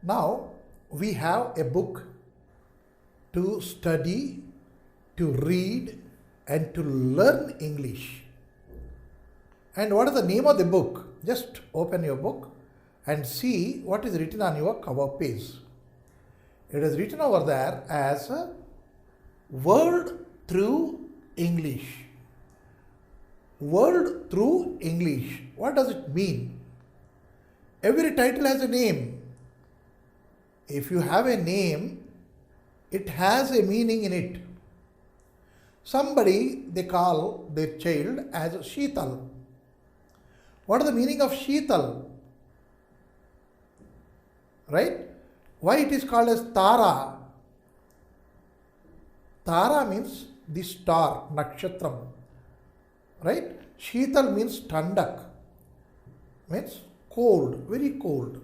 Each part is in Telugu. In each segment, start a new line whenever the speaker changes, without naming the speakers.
Now we have a book to study, to read, and to learn English. And what is the name of the book? Just open your book and see what is written on your cover page. It is written over there as World Through English. World Through English. What does it mean? Every title has a name. If you have a name, it has a meaning in it. Somebody, they call their child as Sheetal. What is the meaning of Sheetal? Right? Why it is called as Tara? Tara means the star, Nakshatram. Right? Sheetal means Tandak. Means cold, very cold.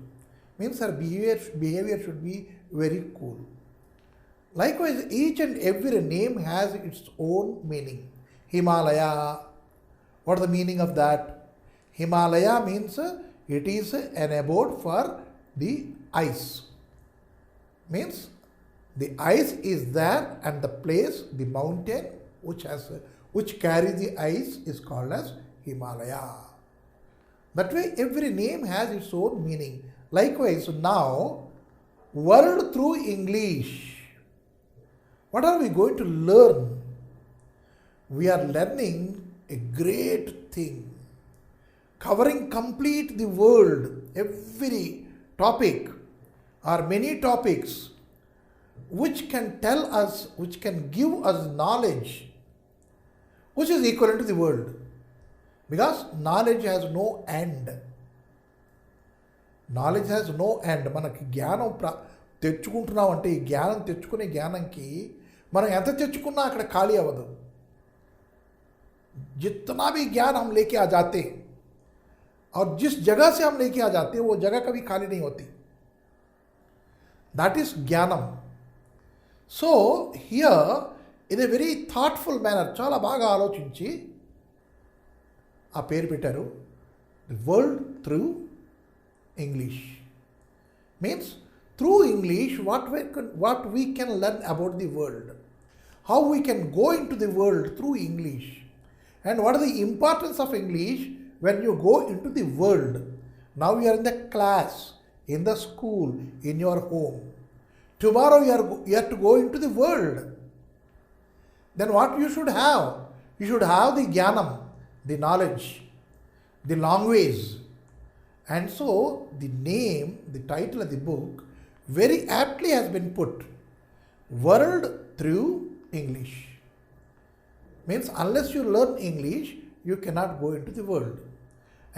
Means her behavior should be very cool. Likewise, each and every name has its own meaning. Himalaya. What is the meaning of that? Himalaya means it is an abode for the ice. Means the ice is there and the place, the mountain which carries the ice is called as Himalaya. That way every name has its own meaning. Likewise, now, World Through English. What are we going to learn? We are learning a great thing, covering complete the world, every topic or many topics which can tell us, which can give us knowledge, which is equivalent to the world. Because knowledge has no end. Knowledge has no end. మనకి జ్ఞానం తెచ్చుకుంటున్నాం అంటే ఈ జ్ఞానం తెచ్చుకునే జ్ఞానంకి మనం ఎంత తెచ్చుకున్నా అక్కడ ఖాళీ అవ్వదు. जितना भी ज्ञान हम लेके आ जाते और जिस जगह से हम लेके आ जाते वो जगह कभी खाली नहीं होती. दैट इज ज्ञाనం. So here in a very thoughtful manner, చాలా బాగా ఆలోచించి ఆ పేరు పెట్టారు, the world through English. Means through English what we can learn about the world, how we can go into the world through English, and what is the importance of English when you go into the world. Now you are in the class, in the school, in your home. Tomorrow you have to go into the world. Then what you should have? You should have the jnanam, the knowledge, the language. And so the name, the title of the book very aptly has been put, World Through English. Means unless you learn English, you cannot go into the world.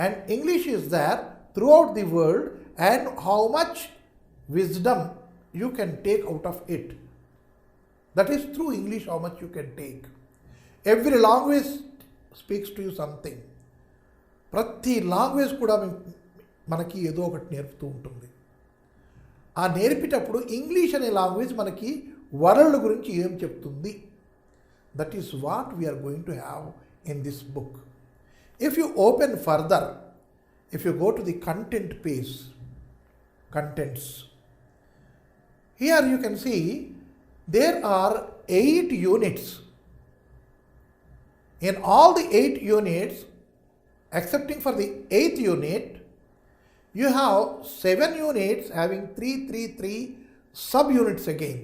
And English is there throughout the world, and how much wisdom you can take out of it. That is through English how much you can take. Every language speaks to you something. ప్రతి లాంగ్వేజ్ కూడా మనకి ఏదో ఒకటి నేర్పుతూ ఉంటుంది. ఆ నేర్పేటప్పుడు ఇంగ్లీష్ అనే లాంగ్వేజ్ మనకి వరల్డ్ గురించి ఏం చెప్తుంది, that is what we are going to have in this book. If you open further, if you go to the content page, contents, here you can see there are 8 units. In all the 8 units, excepting for the 8th unit, you have 7 units having 3 subunits again.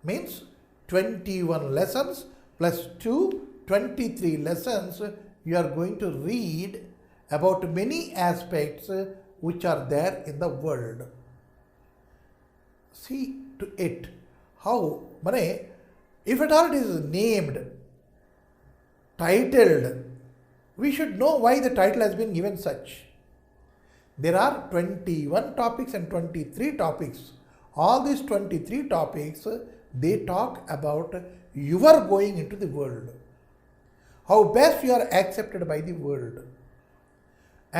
Means 21 lessons plus 2, 23 lessons you are going to read about many aspects which are there in the world. See to it how, if at all it is named, titled, we should know why the title has been given such. There are 21 topics and 23 topics. All these 23 topics, they talk about your going into the world. How best you are accepted by the world.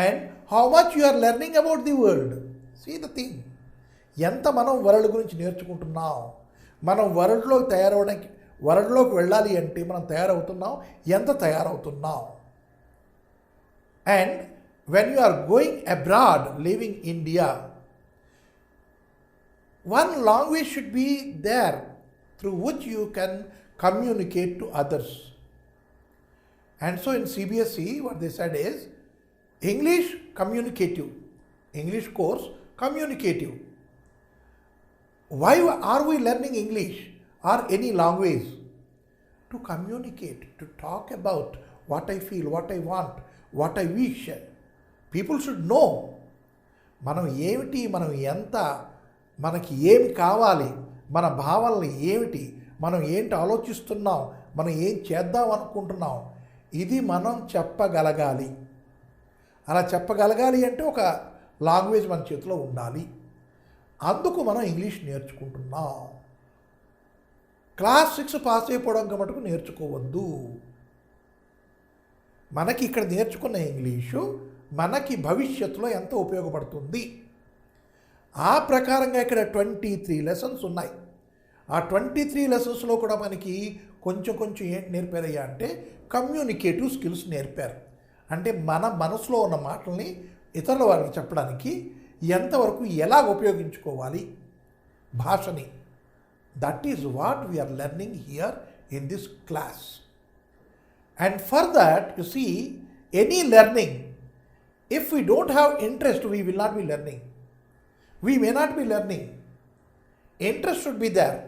And how much you are learning about the world. See the thing. ఎంత మనం వరల్డ్ గురించి నేర్చుకుంటున్నాం, మనం వరల్డ్లోకి వెళ్ళాలి అంటే మనం తయారవుతున్నాం, ఎంత తయారవుతున్నాం. And when you are going abroad, leaving India, one language should be there through which you can communicate to others. And so in CBSE, what they said is English communicative, English course communicative. Why are we learning English or any language? To communicate, to talk about what I feel, what I want, what I wish. People should know మనం ఏమిటి, మనం ఎంత, మనకి ఏమి కావాలి, మన భావాలని ఏమిటి, మనం ఏంటి ఆలోచిస్తున్నాం, మనం ఏం చేద్దాం అనుకుంటున్నాం, ఇది మనం చెప్పగలగాలి. అలా చెప్పగలగాలి అంటే ఒక లాంగ్వేజ్ మన చేతిలో ఉండాలి. అందుకు మనం ఇంగ్లీష్ నేర్చుకుంటున్నాం. క్లాస్ 6 పాస్ అయిపోవడం మటుకు నేర్చుకోవద్దు. మనకి ఇక్కడ నేర్చుకున్న ఇంగ్లీషు మనకి భవిష్యత్తులో ఎంతో ఉపయోగపడుతుంది. ఆ ప్రకారంగా ఇక్కడ 23 లెసన్స్ ఉన్నాయి. ఆ 23 లెసన్స్లో కూడా మనకి కొంచెం ఏంటి నేర్పారయ్యా అంటే కమ్యూనికేటివ్ స్కిల్స్ నేర్పారు. అంటే మన మనసులో ఉన్న మాటల్ని ఇతరుల వారికి చెప్పడానికి ఎంతవరకు ఎలా ఉపయోగించుకోవాలి భాషని. That is what we are learning here in this class. And for that you see any learning, if we don't have interest, we will not be learning. We may not be learning. Interest should be there.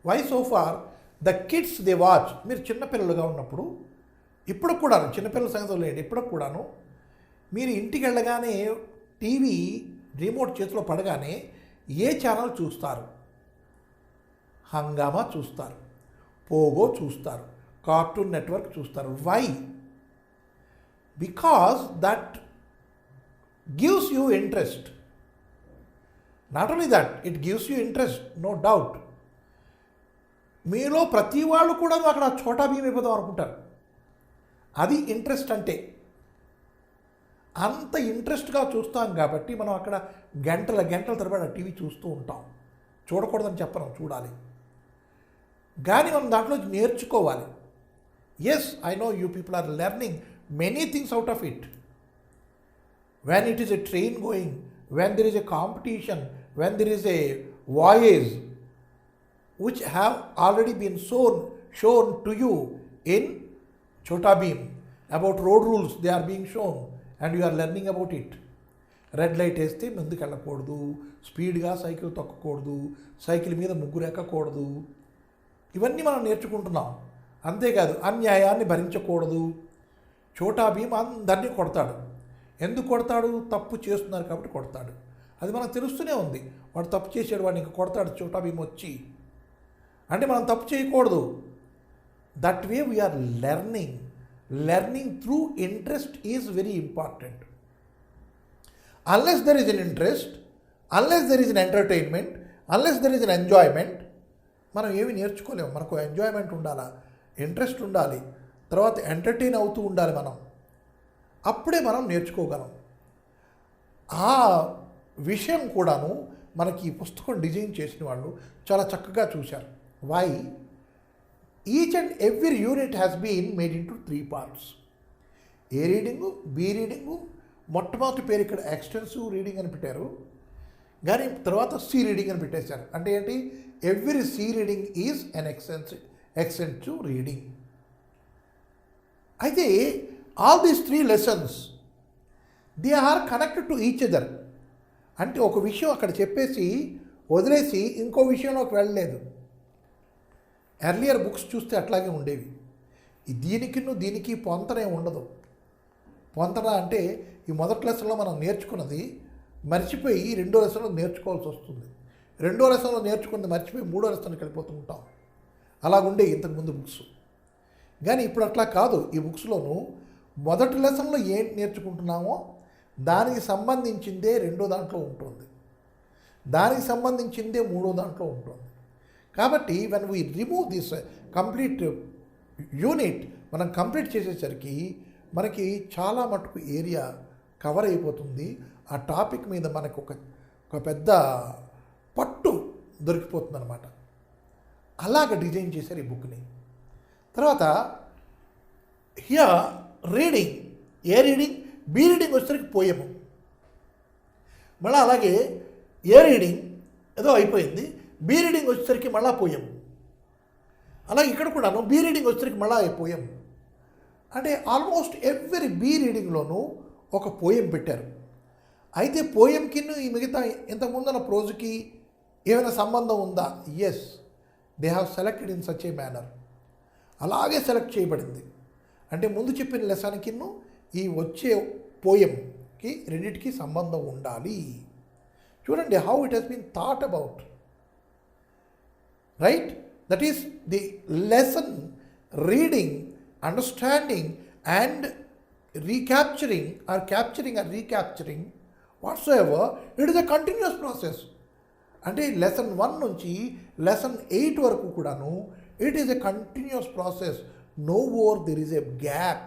Why so far? The kids they watch. మీరు చిన్నపిల్లలుగా ఉన్నప్పుడు, ఇప్పుడు కూడాను చిన్నపిల్లల సంగతి లేదు, ఇప్పుడు కూడాను మీరు ఇంటికి వెళ్ళగానే టీవీ రిమోట్ చేతిలో పడగానే ఏ ఛానల్ చూస్తారు? హంగామా చూస్తారు, పోగో చూస్తారు, కార్టూన్ నెట్వర్క్ చూస్తారు. Why? Because that gives you interest. Not only that, it gives you interest, no doubt. మీలో ప్రతి వాళ్ళు కూడా అక్కడ చోటా భీమ్ అయిపోదాం అనుకుంటారు. అది ఇంట్రెస్ట్ అంటే. అంత ఇంట్రెస్ట్గా చూస్తాం కాబట్టి మనం అక్కడ గంటల తరబడి టీవీ చూస్తూ ఉంటాం. చూడకూడదని చెప్పను, చూడాలి. కానీ మనం దాంట్లో నేర్చుకోవాలి. Yes, I know you people are learning many things out of it. When it is a train going, when there is a competition, when there is a voyage which have already been shown to you in Chota Bheem, about road rules they are being shown and you are learning about it. Red light వేస్తే ముందుకు వెళ్ళకూడదు, స్పీడ్గా సైకిల్ తొక్కకూడదు, సైకిల్ మీద ముగ్గురు ఎక్కకూడదు, ఇవన్నీ మనం నేర్చుకుంటున్నాం. అంతేకాదు అన్యాయాన్ని భరించకూడదు. చోటా భీమ్ అందరినీ కొడతాడు. ఎందుకు కొడతాడు? తప్పు చేస్తున్నారు కాబట్టి కొడతాడు. అది మనకు తెలుస్తూనే ఉంది. వాడు తప్పు చేసాడు, వాడిని ఇంకా కొడతాడు చోటా భీమ్ వచ్చి. అంటే మనం తప్పు చేయకూడదు. That way we are learning through interest is very important. Unless there is an interest, unless there is an entertainment, unless there is an enjoyment, మనం ఏమి నేర్చుకోలేము. మనకు ఎంజాయ్మెంట్ ఉండాలా, ఇంట్రెస్ట్ ఉండాలి, తర్వాత ఎంటర్టైన్ అవుతూ ఉండాలి మనం. అప్పుడే మనం నేర్చుకోగలం. ఆ విషయం కూడాను మనకి ఈ పుస్తకం డిజైన్ చేసిన వాళ్ళు చాలా చక్కగా చూశారు. Why? Each and every unit has been made into 3 parts. A reading, B reading, మొట్టమొదటి పేరు ఇక్కడ ఎక్స్టెన్సివ్ రీడింగ్ అని పెట్టారు, కానీ తర్వాత సి రీడింగ్ అని పెట్టేశారు. అంటే ఏంటి? Every C reading is an extensive reading. అయితే all these 3 lessons they are connected to each other. అంటే ఒక విషయం అక్కడ చెప్పేసి వదిలేసి ఇంకో విషయంలోకి వెళ్ళలేదు. ఎర్లియర్ బుక్స్ చూస్తే అట్లాగే ఉండేవి. దీనికి పొంతనే ఉండదు. పొంతన అంటే ఈ మొదటి లెసన్లో మనం నేర్చుకున్నది మర్చిపోయి రెండో లెసన్లో నేర్చుకోవాల్సి వస్తుంది. రెండో లెసన్లో నేర్చుకున్నది మర్చిపోయి మూడో లెసన్కి వెళ్ళిపోతూ ఉంటాం. అలాగుండే ఇంతకుముందు బుక్స్. కానీ ఇప్పుడు అట్లా కాదు. ఈ బుక్స్లోనూ మొదటి లెసన్లో ఏంటి నేర్చుకుంటున్నామో దానికి సంబంధించిందే రెండో దాంట్లో ఉంటుంది, దానికి సంబంధించిందే మూడో దాంట్లో ఉంటుంది. కాబట్టి when we remove this complete unit, మనం కంప్లీట్ చేసేసరికి మనకి చాలా మటుకు ఏరియా కవర్ అయిపోతుంది. ఆ టాపిక్ మీద మనకు ఒక పెద్ద పట్టు దొరికిపోతుంది అన్నమాట. అలాగ డిజైన్ చేశారు ఈ బుక్ని. తర్వాత here reading, A reading, B reading వచ్చేసరికి పోయము. మళ్ళీ అలాగే ఏ రీడింగ్, ఏదో అయిపోయింది. బీ రీడింగ్ వచ్చేసరికి మళ్ళా పోయం. అలాగే ఇక్కడ కూడాను బీ రీడింగ్ వచ్చేసరికి మళ్ళా పోయం. అంటే ఆల్మోస్ట్ ఎవ్రీ బీ రీడింగ్లోనూ ఒక పోయం పెట్టారు. అయితే పోయంకి ఈ మిగతా ఇంతకుముందున్న ప్రోజుకి ఏమైనా సంబంధం ఉందా? Yes, they have selected in such a manner. అలాగే సెలెక్ట్ చేయబడింది. అంటే ముందు చెప్పిన లెసన్కి ఈ వచ్చే పోయంకి రెండింటికి సంబంధం ఉండాలి. చూడండి how it has been thought about, right? That is the lesson reading, understanding and recapturing or capturing or recapturing whatsoever, it is a continuous process. అంటే లెసన్ 1 నుంచి లెసన్ 8 వరకు కూడాను it is a continuous process. No over there is a gap.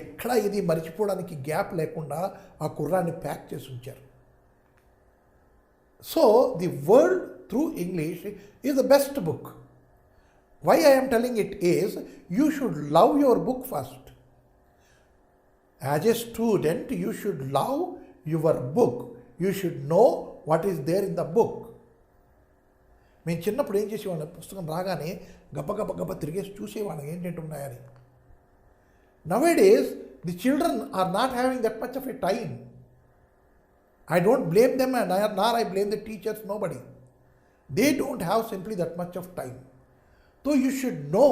ఎక్కడ ఇది మర్చిపోవడానికి గ్యాప్ లేకుండా ఆ కుర్రాన్ని ప్యాక్ చేసి ఉంచారు. So the world through English is the best book. Why I am telling it is, you should love your book first. As a student, you should love your book. You should know what is there in the book. మేము చిన్నప్పుడు ఏం చేసేవాళ్ళం, పుస్తకం రాగానే గబ్బ తిరిగేసి చూసేవాళ్ళం ఏంటంటే ఉన్నాయని. Nowadays, the children are not having that much of a time. I don't blame them and nor I blame the teachers, nobody. They don't have simply that much of time. So you should know,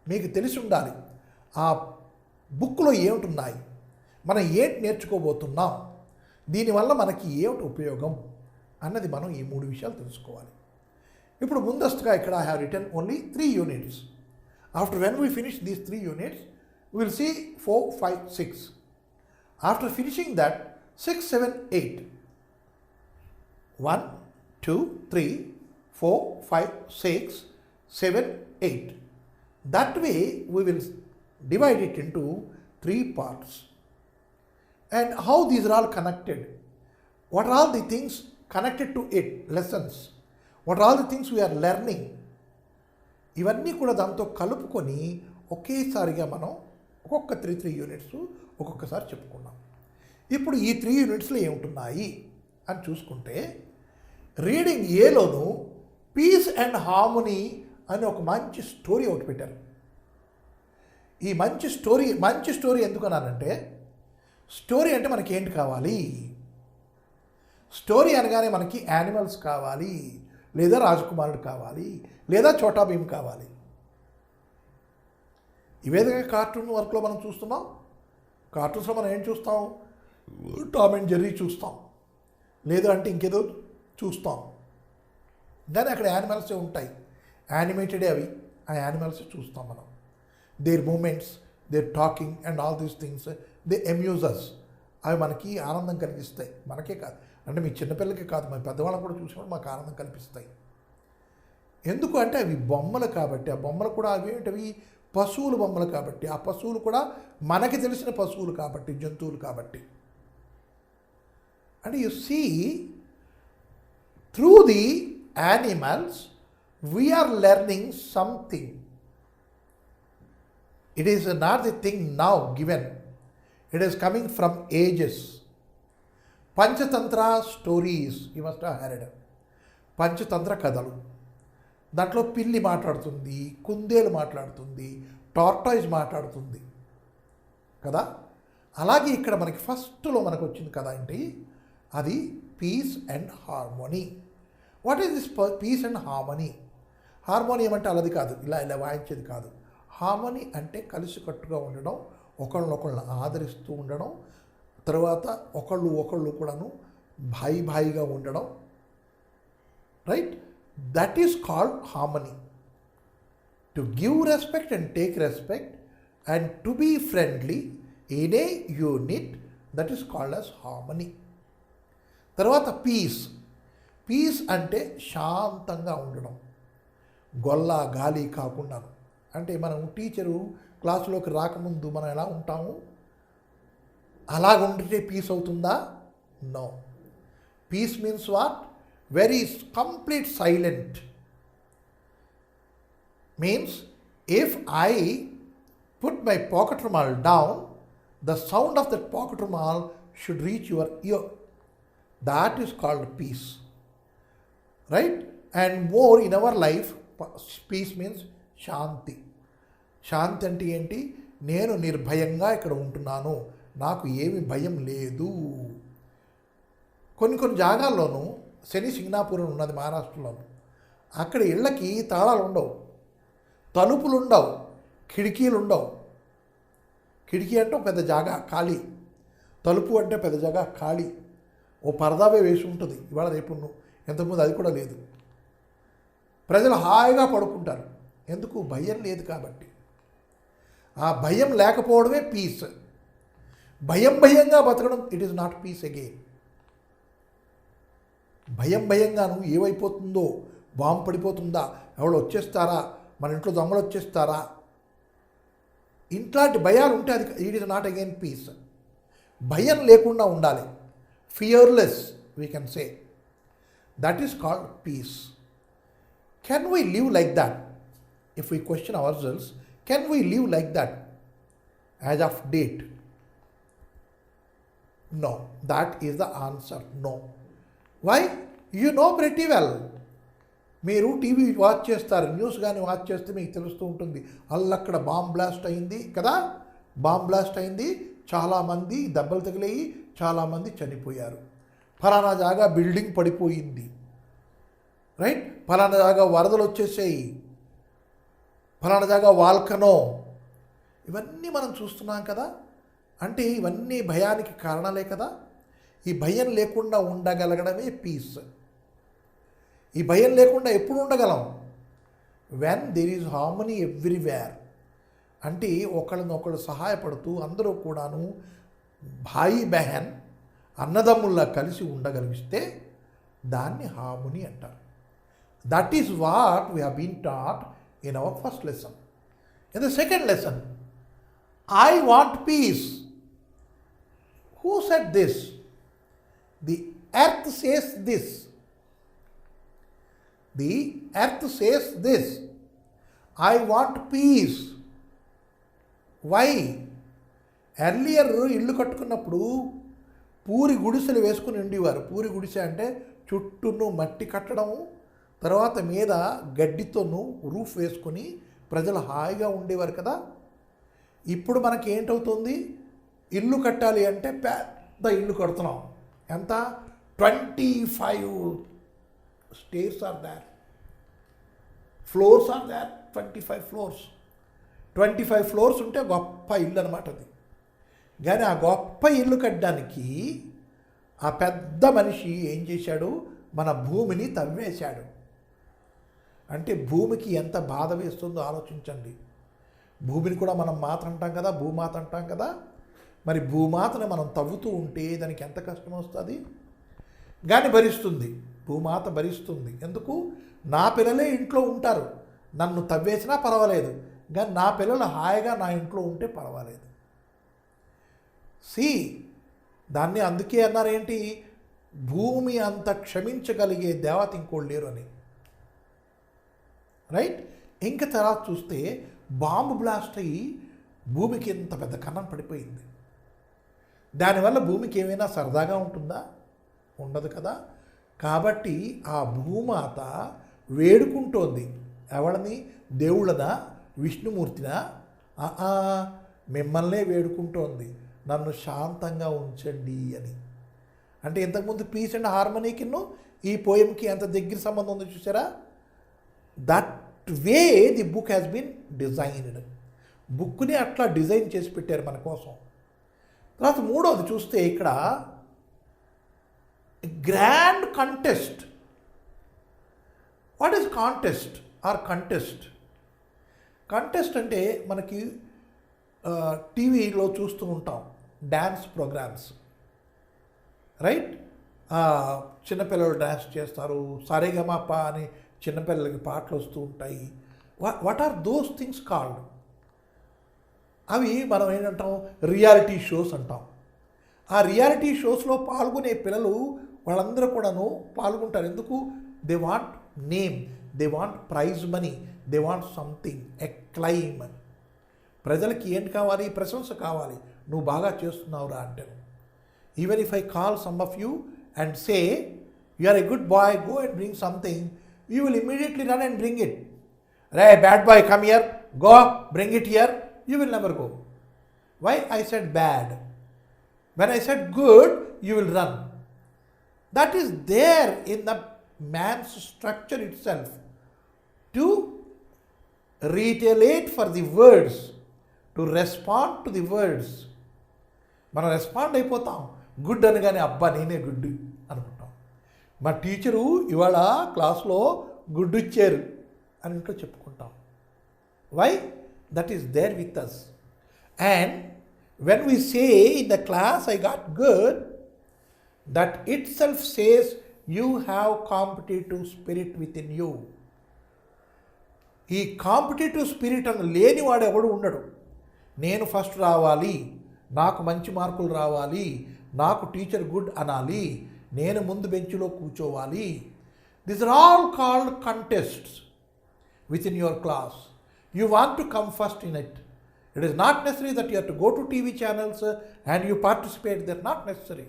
మీకు తెలిసి ఉండాలి ఆ బుక్లో ఏమిటున్నాయి, మనం ఏంటి నేర్చుకోబోతున్నాం, దీనివల్ల మనకి ఏమిటి ఉపయోగం అన్నది మనం ఈ 3 విషయాలు తెలుసుకోవాలి. ఇప్పుడు ముందస్తుగా ఇక్కడ I have return only 3 units. After when we finish these 3 units, we will see 4, 5, 6. After finishing that, 6, 7, 8. 1, 2, 3, 4, 5, 6, 7, 8. That way we will divide it into 3 parts. And how these are all connected? What are all the things connected to it? Lessons. What are all the things we are learning? ఇవన్నీ కూడా దాంతో కలుపుకొని ఒకేసారిగా మనం ఒక్కొక్క 3 units ఒక్కొక్కసారి చెప్పుకున్నాం. ఇప్పుడు ఈ 3 unitsలో ఏముంటున్నాయి అని చూసుకుంటే, రీడింగ్ ఏలోను పీస్ అండ్ హార్మనీ అని ఒక మంచి స్టోరీ ఒకటి పెట్టారు. ఈ మంచి స్టోరీ ఎందుకన్నానంటే, స్టోరీ అంటే మనకి ఏంటి కావాలి? స్టోరీ అనగానే మనకి యానిమల్స్ కావాలి, లేదా రాజకుమారుడు కావాలి, లేదా చోటా భీమ్ కావాలి. ఈ విధంగా కార్టూన్ వర్క్లో మనం చూస్తున్నాం. కార్టూన్స్లో మనం ఏం చూస్తాం? టామ్ అండ్ జెర్రీ చూస్తాం, లేదు అంటే ఇంకేదో చూస్తాం. కానీ అక్కడ యానిమల్సే ఉంటాయి, యానిమేటెడే అవి. ఆ యానిమల్స్ చూస్తాం మనం. Their moments, their talking and all these things, they amuse us. అవి మనకి ఆనందం కలిగిస్తాయి. మనకే కాదు, అంటే మీ చిన్నపిల్లలకే కాదు, మన పెద్దవాళ్ళని కూడా చూసినప్పుడు మాకు ఆనందం కల్పిస్తాయి. ఎందుకు అంటే అవి బొమ్మలు కాబట్టి. ఆ బొమ్మలు కూడా అవి ఏంటవి? పశువుల బొమ్మలు కాబట్టి. ఆ పశువులు కూడా మనకి తెలిసిన పశువులు కాబట్టి, జంతువులు కాబట్టి. And you see, through the animals we are learning something. It is not the thing now given. It is coming from ages. Panchatantra stories you must have heard. Panchatantra కథలు. దాంట్లో పిల్లి మాట్లాడుతుంది, కుందేలు మాట్లాడుతుంది, టార్టాయిజ్ మాట్లాడుతుంది కదా. అలాగే ఇక్కడ మనకి ఫస్ట్లో మనకు వచ్చింది కదా ఏంటి? అది peace and harmony. What is this peace and harmony? Harmonium అంటే అలాది కాదు, ఇలా వాయించేది కాదు. హార్మోనీ అంటే కలిసికట్టుగా ఉండడం, ఒకళ్ళనొకళ్ళని ఆదరిస్తూ ఉండడం, తర్వాత ఒకళ్ళు కూడాను భాయిగా ఉండడం, right? That is called harmony. To give respect and take respect and to be friendly in a unit, that is called as harmony. తర్వాత పీస్. పీస్ అంటే శాంతంగా ఉండడం, గొల్ల గాలి కాకుండా. అంటే మనం టీచరు క్లాసులోకి రాకముందు మనం ఎలా ఉంటాము, అలాగ ఉంటే పీస్ అవుతుందా? No. Peace means what? Very complete silent. Means if I put my pocket రుమాల్ down, the sound of that pocket రుమాల్ should reach your ear. That is called peace. Right? And more in our life, peace means శాంతి. శాంతి అంటే ఏంటి? నేను నిర్భయంగా ఇక్కడ ఉంటున్నాను, నాకు ఏమి భయం లేదు. కొన్ని జాగాల్లోనూ, శని సింగనాపూర్ ఉన్నది మహారాష్ట్రలోను, అక్కడ ఇళ్ళకి తాళాలు ఉండవు, తలుపులు ఉండవు, కిటికీలు ఉండవు. కిటికీ అంటే పెద్ద జాగా ఖాళీ, తలుపు అంటే పెద్ద జాగా ఖాళీ, ఓ పరదావే వేసి ఉంటుంది. ఇవాళ రేపు ఎంతకుముందు అది కూడా లేదు. ప్రజలు హాయిగా పడుకుంటారు. ఎందుకు? భయం లేదు కాబట్టి. ఆ భయం లేకపోవడమే పీస్. భయంగా బతకడం, it is not peace again. భయంగాను ఏమైపోతుందో, బాంబు పడిపోతుందా, ఎవరు వచ్చేస్తారా, మన ఇంట్లో దొంగలు వచ్చేస్తారా, ఇట్లాంటి భయాలు ఉంటే అది it is not again peace. భయం లేకుండా ఉండాలి. Fearless we can say. That is called peace. Can we live like that? If we question ourselves, can we live like that as of date? No, that is the answer. No. Why? You know pretty well. మీరు టీవీ వాచ్ చేస్తారు, న్యూస్ కానీ వాచ్ చేస్తే మీకు తెలుస్తూ ఉంటుంది, అక్కడ బాంబ్ బ్లాస్ట్ అయింది కదా, బాంబ్ బ్లాస్ట్ అయింది, చాలామంది దెబ్బలు తగిలేయి, చాలామంది చనిపోయారు, ఫలానా జాగా బిల్డింగ్ పడిపోయింది, రైట్, ఫలానా జాగా వరదలు వచ్చేసాయి, ఫలానా జాగా వాల్కనో, ఇవన్నీ మనం చూస్తున్నాం కదా. అంటే ఇవన్నీ భయానికి కారణాలే కదా. ఈ భయం లేకుండా ఉండగలగడమే పీస్. ఈ భయం లేకుండా ఎప్పుడు ఉండగలం? When there is harmony everywhere. అంటే ఒకళ్ళనొకళ్ళు సహాయపడుతూ అందరూ కూడాను భాయి బెహన్ అన్నదమ్ముల్లా కలిసి ఉండగలిగిస్తే దాన్ని హార్మనీ అంటారు. That is what we have been taught in our first lesson. In the second lesson, I want peace. Who said this? The earth says this. The earth says this. I want peace. Why? Earlier ఇల్లు కట్టుకున్నప్పుడు పూరి గుడిసెలు వేసుకుని ఉండేవారు. పూరి గుడిసె అంటే చుట్టూను మట్టి కట్టడము, తర్వాత మీద గడ్డితోనూ రూఫ్ వేసుకొని ప్రజలు హాయిగా ఉండేవారు కదా. ఇప్పుడు మనకి ఏంటవుతుంది? ఇల్లు కట్టాలి అంటే పెద్ద ఇల్లు కడుతున్నాం. ఎంత? 25 stairs are there, floors are there, 25 floors. 25 floors ఉంటే గొప్ప ఇల్లు అనమాట అది. కానీ ఆ గొప్ప ఇల్లు కట్టడానికి ఆ పెద్ద మనిషి ఏం చేశాడు? మన భూమిని తవ్వేశాడు. అంటే భూమికి ఎంత బాధ వేస్తుందో ఆలోచించండి. భూమిని కూడా మనం మాత అంటాం కదా, భూమాత అంటాం కదా. మరి భూమాతను మనం తవ్వుతూ ఉంటే దానికి ఎంత కష్టం వస్తుంది? కానీ భరిస్తుంది, భూమాత భరిస్తుంది. ఎందుకు? నా పిల్లలే ఇంట్లో ఉంటారు, నన్ను తవ్వేసినా పర్వాలేదు, కానీ నా పిల్లలు హాయిగా నా ఇంట్లో ఉంటే పర్వాలేదు. దాన్ని అందుకే అన్నారేంటి? భూమి అంత క్షమించగలిగే దేవత ఇంకోళ్ళు లేరు అని. రైట్? ఇంకా తర్వాత చూస్తే బాంబు బ్లాస్ట్ అయ్యి భూమికి ఇంత పెద్ద కన్నం పడిపోయింది. దానివల్ల భూమికి ఏమైనా సరదాగా ఉంటుందా? ఉండదు కదా. కాబట్టి ఆ భూమాత వేడుకుంటోంది. ఎవరిని? దేవుళ్ళనా, విష్ణుమూర్తినా? మిమ్మల్నే వేడుకుంటోంది, నన్ను శాంతంగా ఉంచండి అని. అంటే ఇంతకుముందు పీస్ అండ్ హార్మనీకి ఈ పోయంకి ఎంత దగ్గర సంబంధం ఉందో చూసారా? That way the book has been designed. బుక్ని అట్లా డిజైన్ చేసి పెట్టారు మన కోసం. తర్వాత మూడవది చూస్తే ఇక్కడ grand contest. What is contest or contest? Contest అంటే మనకి టీవీలో చూస్తూ ఉంటాం డ్యాన్స్ ప్రోగ్రామ్స్, రైట్? చిన్నపిల్లలు డ్యాన్స్ చేస్తారు, సరేగమప అని చిన్నపిల్లలకి పాటలు వస్తూ ఉంటాయి. What are those things called? అవి మనం ఏంటంటాం? రియాలిటీ షోస్ అంటాం. ఆ రియాలిటీ షోస్లో పాల్గొనే పిల్లలు వాళ్ళందరూ కూడాను పాల్గొంటారు. ఎందుకు? They want name, they want prize money, they want something, acclaim. ప్రజలకి ఏంటి కావాలి? ప్రశంస కావాలి. నువ్వు బాగా చేస్తున్నావురా అంటే. Even if I call some of you and say You are a good boy, go and bring something. You will immediately run and bring it. Hey, bad boy, come here. Go, bring it here. You will never go. Why I said bad? When I said good, you will run. That is there in the man's structure itself to retaliate for the words, to respond to the words. మనం రెస్పాండ్ అయిపోతాం. గుడ్ అనగానే అబ్బా నేనే గుడ్ అనుకుంటాం. మా టీచరు ఇవాళ క్లాస్లో గుడ్ ఇచ్చారు అని ఇంట్లో చెప్పుకుంటాం. Why? That is there with us. And when we say in the class I got good, that itself says you have competitive spirit within you. ఈ కాంపిటేటివ్ స్పిరిట్ అని లేనివాడు ఎవడు ఉండడు. నేను ఫస్ట్ రావాలి, నాకు మంచి మార్కులు రావాలి, నాకు టీచర్ గుడ్ అనాలి, నేను ముందు బెంచ్లో కూర్చోవాలి. These are all called contests within your class. You want to come first in it. It is not necessary that you have to go to TV channels and you participate. They are not necessary.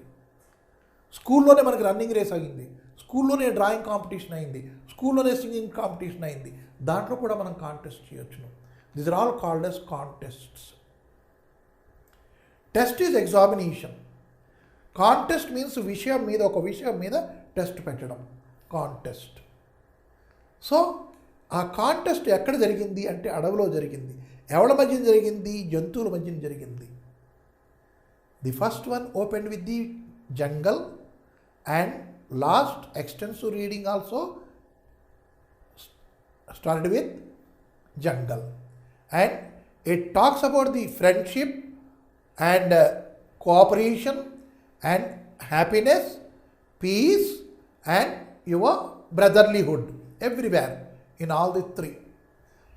స్కూల్లోనే మనకి రన్నింగ్ రేస్ అయింది, స్కూల్లోనే డ్రాయింగ్ కాంపిటీషన్ అయింది, స్కూల్లోనే సింగింగ్ కాంపిటీషన్ అయింది. దాంట్లో కూడా మనం కాంటెస్ట్ చేయొచ్చును. These are all called as contests. Test is examination. Contest means విషయం మీద, ఒక విషయం మీద టెస్ట్ పెట్టడం, కాంటెస్ట్. సో ఆ కాంటెస్ట్ ఎక్కడ జరిగింది అంటే అడవిలో జరిగింది. ఎవరి మధ్యన జరిగింది? జంతువుల మధ్యన జరిగింది. The first one open with the jungle and last extensive reading also started with jungle. And it talks about the friendship and cooperation and happiness, peace and your brotherlyhood everywhere in all the three.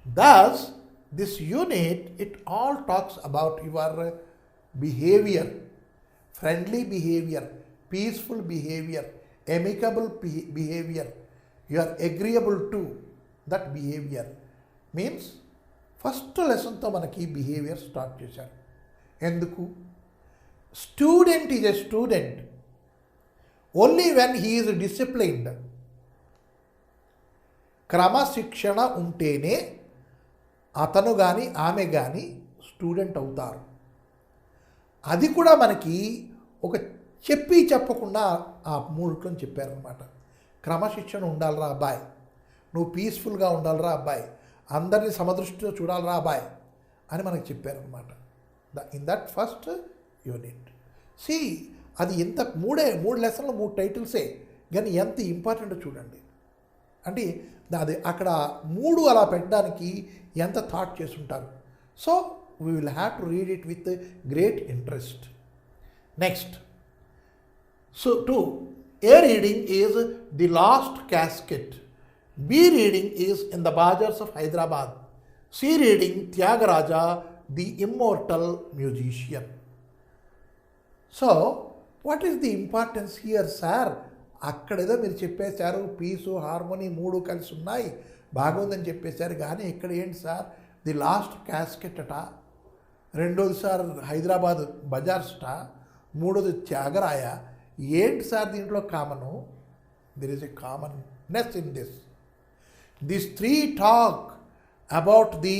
Thus, this unit, it all talks about your behavior, friendly behavior, peaceful behavior, amicable behavior. You are agreeable to that behavior. Means, first lesson తో మనకి behavior start చేశారు. ఎందుకు? Student is a student only when he is disciplined. క్రమశిక్షణ ఉంటేనే అతను కానీ ఆమె కానీ స్టూడెంట్ అవుతారు. అది కూడా మనకి ఒక చెప్పకుండా ఆ మూడిట్లో చెప్పారనమాట. క్రమశిక్షణ ఉండాలిరా అబ్బాయి, నువ్వు పీస్ఫుల్గా ఉండాలిరా అబ్బాయి, అందరినీ సమదృష్టితో చూడాలిరా అబ్బాయి అని మనకు చెప్పారనమాట. In that first unit. See అది ఎంత మూడు లెసన్లు 3 టైటిల్సే, కానీ ఎంత ఇంపార్టెంటో చూడండి. అంటే అది అక్కడ 3 అలా పెట్టడానికి ఎంత థాట్ చేసుంటారు. So we will have to read it with great interest. Next, so 2, A reading is the last casket, B reading is in the bazaars of Hyderabad, C reading Tyagaraja the immortal musician. So what is the importance here sir? అక్కడేదో మీరు చెప్పేశారు, పీసు హార్మోనీ 3 కలిసి ఉన్నాయి, బాగుందని చెప్పేశారు, కానీ ఇక్కడ ఏంటి సార్ ది లాస్ట్ క్యాస్కెట్ అట, రెండోది సార్ హైదరాబాద్ బజార్స్ అట, మూడోది త్యాగరాయ. ఏంటి సార్ దీంట్లో common? There is a commonness in this. This 3 talk about the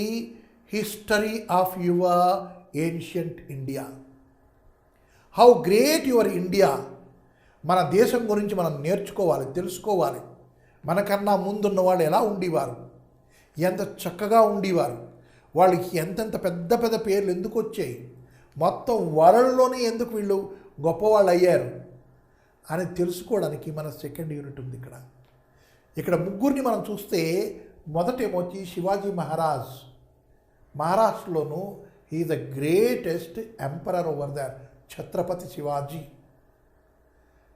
history of your ancient India, how great your India. మన దేశం గురించి మనం నేర్చుకోవాలి, తెలుసుకోవాలి. మనకన్నా ముందున్న వాళ్ళు ఎలా ఉండేవారు, ఎంత చక్కగా ఉండేవారు, వాళ్ళకి ఎంతెంత పెద్ద పెద్ద పేర్లు ఎందుకు వచ్చాయి, మొత్తం వరల్డ్లోనే ఎందుకు వీళ్ళు గొప్పవాళ్ళు అయ్యారు అని తెలుసుకోవడానికి మన సెకండ్ యూనిట్ ఉంది. ఇక్కడ ముగ్గురిని మనం చూస్తే మొదటేమొచ్చి శివాజీ మహారాజ్. మహారాష్ట్రలోను he is the greatest emperor over there, Chhatrapati Shivaji.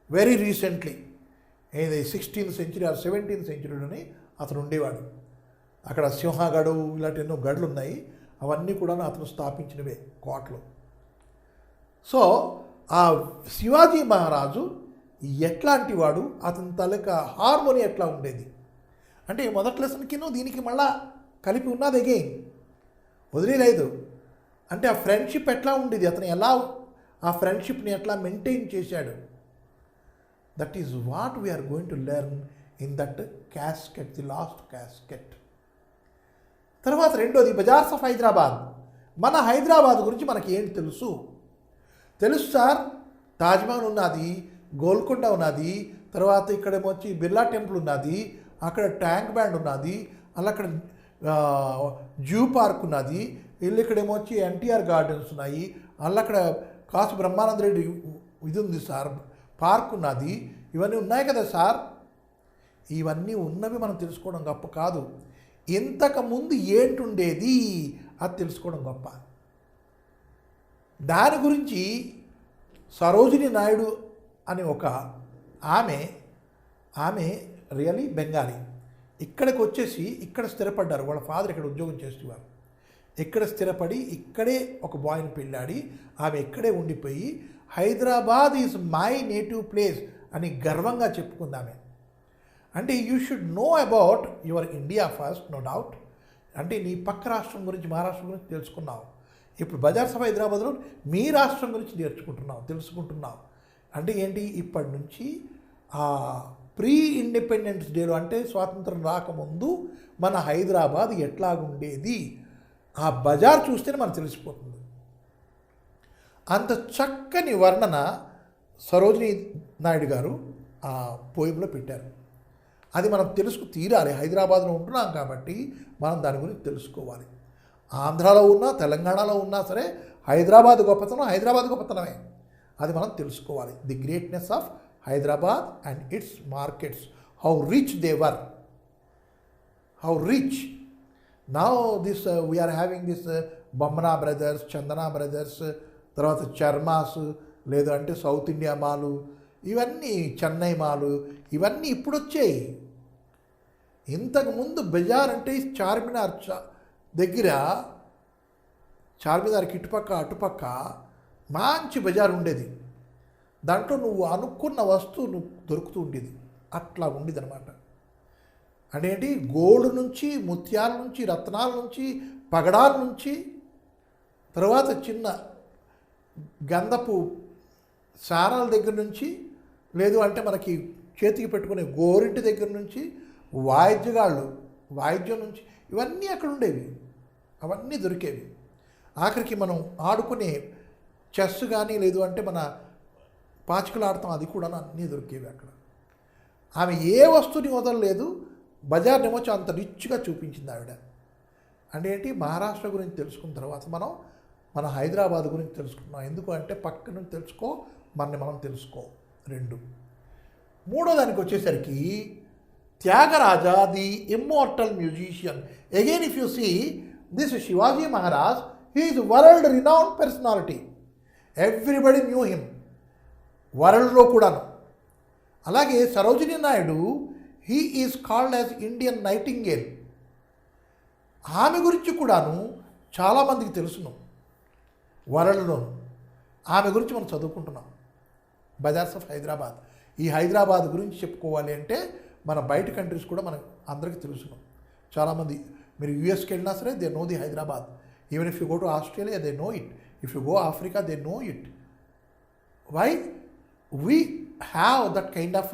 Very recently ఇది 16th century ఆర్ 17th centuryలోనే అతను ఉండేవాడు. అక్కడ సింహగడు ఇలాంటి ఎన్నో గడులు ఉన్నాయి, అవన్నీ కూడా అతను స్థాపించినవే కోటలు. సో ఆ శివాజీ మహారాజు ఎట్లాంటి వాడు, అతని తాలూకా హార్మోని ఎట్లా ఉండేది అంటే మొదటి లెసన్కిను దీనికి మళ్ళా కలిపి ఉన్నది, అగైన్ వదిలేదు. అంటే ఆ ఫ్రెండ్షిప్ ఎట్లా ఉండేది, అతను ఎలా ఆ ఫ్రెండ్షిప్ని ఎట్లా మెయింటైన్ చేశాడు, that is what we are going to learn in that casket, the last casket. తర్వాత రెండోది బజార్స్ ఆఫ్ హైదరాబాద్. మన హైదరాబాద్ గురించి మనకి ఏంటి తెలుసు సార్? తాజ్మహల్ ఉన్నది, గోల్కొండ ఉన్నది, తర్వాత ఇక్కడేమో వచ్చి బిర్లా టెంపుల్ ఉన్నది, అక్కడ ట్యాంక్ బ్యాండ్ ఉన్నది, అలా అక్కడ జూ పార్క్ ఉన్నది, వీళ్ళు ఇక్కడేమో వచ్చి ఎన్టీఆర్ గార్డెన్స్ ఉన్నాయి, అలా అక్కడ కాసు బ్రహ్మానంద రెడ్డి ఇది ఉంది సార్, పార్క్ ఉన్నది, ఇవన్నీ ఉన్నాయి కదా సార్. ఇవన్నీ ఉన్నవి మనం తెలుసుకోవడం గొప్ప కాదు, ఇంతకుముందు ఏంటుండేది అది తెలుసుకోవడం గొప్ప. దాని గురించి సరోజిని నాయుడు అని ఒక ఆమె రియలీ బెంగాలీ, ఇక్కడికి వచ్చేసి ఇక్కడ స్థిరపడ్డారు. వాళ్ళ ఫాదర్ ఇక్కడ ఉద్యోగం చేసేవారు. ఇక్కడ స్థిరపడి ఇక్కడే ఒక బాయ్ని పెళ్ళాడి ఆమె ఇక్కడే ఉండిపోయి Hyderabad is my native place అని గర్వంగా చెప్పుకుంది ఆమె. అంటే you should know about your India first, no doubt. అంటే నీ పక్క రాష్ట్రం గురించి, మహారాష్ట్రం గురించి తెలుసుకున్నావు. ఇప్పుడు బజార్స్ ఆఫ్ హైదరాబాద్లో మీ రాష్ట్రం గురించి తెలుసుకుంటున్నావు. అంటే ఏంటి, ఇప్పటి నుంచి ప్రీ ఇండిపెండెన్స్ డేలో అంటే స్వాతంత్రం రాకముందు మన హైదరాబాద్ ఎట్లాగుండేది ఆ బజార్ చూస్తేనే మనకు తెలిసిపోతుంది. అంత చక్కని వర్ణన సరోజిని నాయుడు గారు ఆ పోయంలో పెట్టారు. అది మనం తీరాలి. హైదరాబాద్లో ఉంటున్నాం కాబట్టి మనం దాని గురించి తెలుసుకోవాలి. ఆంధ్రాలో ఉన్నా తెలంగాణలో ఉన్నా సరే హైదరాబాద్ గొప్పతనమే, అది మనం తెలుసుకోవాలి. The greatness of Hyderabad and its markets, how rich they were, how rich. Now this we are having this Bommana brothers, Chandana brothers, తర్వాత చర్మాస్, లేదు అంటే సౌత్ ఇండియా మాలు, ఇవన్నీ చెన్నై మాలు, ఇవన్నీ ఇప్పుడు వచ్చాయి. ఇంతకుముందు బజార్ అంటే చార్మినార్ దగ్గర, చార్మినార్కి ఇటుపక్క అటుపక్క మంచి బజార్ ఉండేది. దాంట్లో నువ్వు అనుకున్న వస్తువు నువ్వు దొరుకుతూ ఉండేది. అట్లా ఉండేది అనమాట. అంటే ఏంటి, గోల్డ్ నుంచి, ముత్యాల నుంచి, రత్నాల నుంచి, పగడాల నుంచి, తర్వాత చిన్న గంధపు సారాల దగ్గర నుంచి, లేదు అంటే మనకి చేతికి పెట్టుకునే గోరింటి దగ్గర నుంచి, వాయిద్యం నుంచి, ఇవన్నీ అక్కడ ఉండేవి. అవన్నీ దొరికేవి. ఆఖరికి మనం ఆడుకునే చెస్ కానీ, లేదు అంటే మన పాచికలు ఆడతాం, అది కూడా అన్నీ దొరికేవి అక్కడ. ఆమె ఏ వస్తువుని వదలలేదు. బజార్నేమో అంత రిచ్గా చూపించింది ఆవిడ. అంటే ఏంటి, మహారాష్ట్ర గురించి తెలుసుకున్న తర్వాత మనం మన హైదరాబాద్ గురించి తెలుసుకున్నాం. ఎందుకు అంటే పక్క నుంచి తెలుసుకో, మనని మనం తెలుసుకో. 2. మూడో దానికి వచ్చేసరికి Tyagaraja, the immortal musician. Again if you see this Shivaji Maharaj, he is world renowned personality. Everybody knew him, వరల్డ్లో కూడాను. అలాగే Sarojini Naidu, he is called as Indian nightingale. ఆమె గురించి కూడాను చాలామందికి తెలుసును వరల్డ్లోను. ఆమె గురించి మనం చదువుకుంటున్నాం. Bazaars of Hyderabad. ఈ హైదరాబాద్ గురించి చెప్పుకోవాలి అంటే మన బయట కంట్రీస్ కూడా మనకు అందరికీ తెలుసును. చాలామంది మీరు యూఎస్కి వెళ్ళినా సరే they know the Hyderabad. Even if you go to Australia they know it. If you go Africa they know it. Why we have that kind of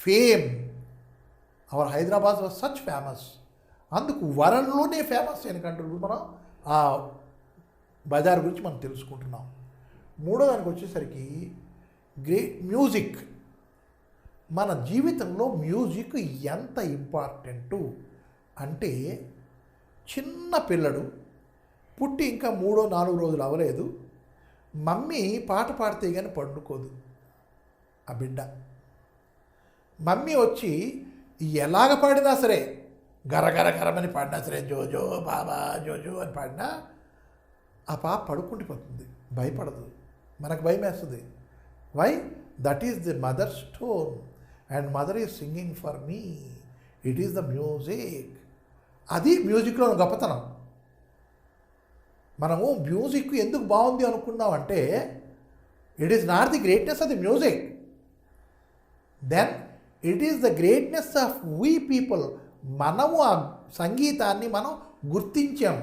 fame. Our Hyderabad was such famous. అందుకు వరల్డ్లోనే ఫేమస్ అయిన కంట్రీలు మనం ఆ బజార్ గురించి మనం తెలుసుకుంటున్నాం. మూడో దానికి వచ్చేసరికి గ్రేట్ మ్యూజిక్. మన జీవితంలో మ్యూజిక్ ఎంత ఇంపార్టెంటు అంటే, చిన్న పిల్లడు పుట్టి ఇంకా 3-4 రోజులు అవ్వలేదు, మమ్మీ పాట పాడితే కానీ పండుకోదు ఆ బిడ్డ. మమ్మీ వచ్చి ఎలాగ పాడినా సరే, గరగరగరమని పాడినా సరే, జోజో బాబా జోజో అని పాడినా ఆ పాప పడుకుండిపోతుంది, భయపడదు. మనకు భయం వేస్తుంది. Why? That is the mother stone and mother is singing for me. It is the music. అది మ్యూజిక్లో గొప్పతనం. మనము మ్యూజిక్ ఎందుకు బాగుంది అనుకున్నామంటే, it is not the greatness of the music, then it is the greatness of we people. మనము ఆ సంగీతాన్ని మనం గుర్తించాం,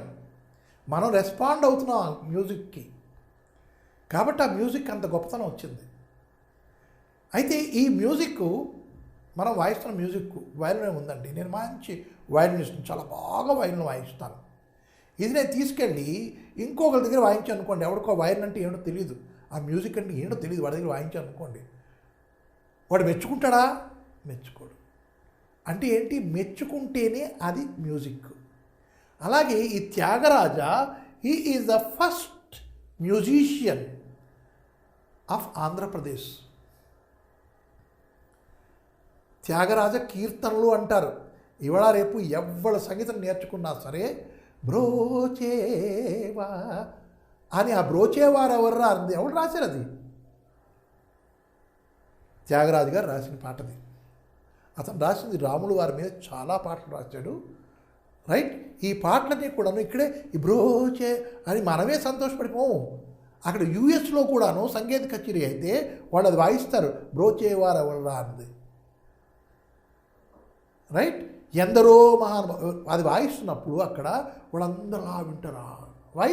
మనం రెస్పాండ్ అవుతున్నాం ఆ మ్యూజిక్కి. కాబట్టి ఆ మ్యూజిక్ అంత గొప్పతనం వచ్చింది. అయితే ఈ మ్యూజిక్ మనం వాయిస్తున్న మ్యూజిక్ వయలిన్ ఉందండి. నేను మంచి వయలినిస్ట్, చాలా బాగా వయలిన్ వాయిస్తాను. ఇది నేను తీసుకెళ్ళి ఇంకొకరి దగ్గర వాయించాను అనుకోండి, ఎవరికో వయలిన్ అంటే ఏంటో తెలియదు, ఆ మ్యూజిక్ అంటే ఏంటో తెలియదు, వాడి దగ్గర వాయించాను అనుకోండి, వాడు మెచ్చుకుంటాడా? మెచ్చుకోడు. అంటే ఏంటి? మెచ్చుకుంటేనే అది మ్యూజిక్. అలాగే ఈ Tyagaraja, he is the first musician of Andhra Pradesh. Tyagaraja కీర్తనలు అంటారు. ఇవాళ రేపు ఎవరి సంగీతం నేర్చుకున్నా సరే బ్రోచేవా అని, ఆ బ్రోచేవారు ఎవర్రా అంది, ఎవరు రాశారు? అది త్యాగరాజు గారు రాసిన పాటది. అతను రాసింది రాములు వారి మీద చాలా పాటలు రాశాడు, రైట్. ఈ పాటలన్నీ కూడాను ఇక్కడే ఈ బ్రోచే అని మనమే సంతోషపడిపోము. అక్కడ యూఎస్లో కూడాను సంగీత కచేరీ అయితే వాళ్ళు అది వాయిస్తారు, బ్రోచేవారు ఎవర్రా అంది, రైట్. ఎందరో మహానుభావులు అది వాయిస్తున్నప్పుడు అక్కడ వాళ్ళందరూ అలా వింటారా. Why?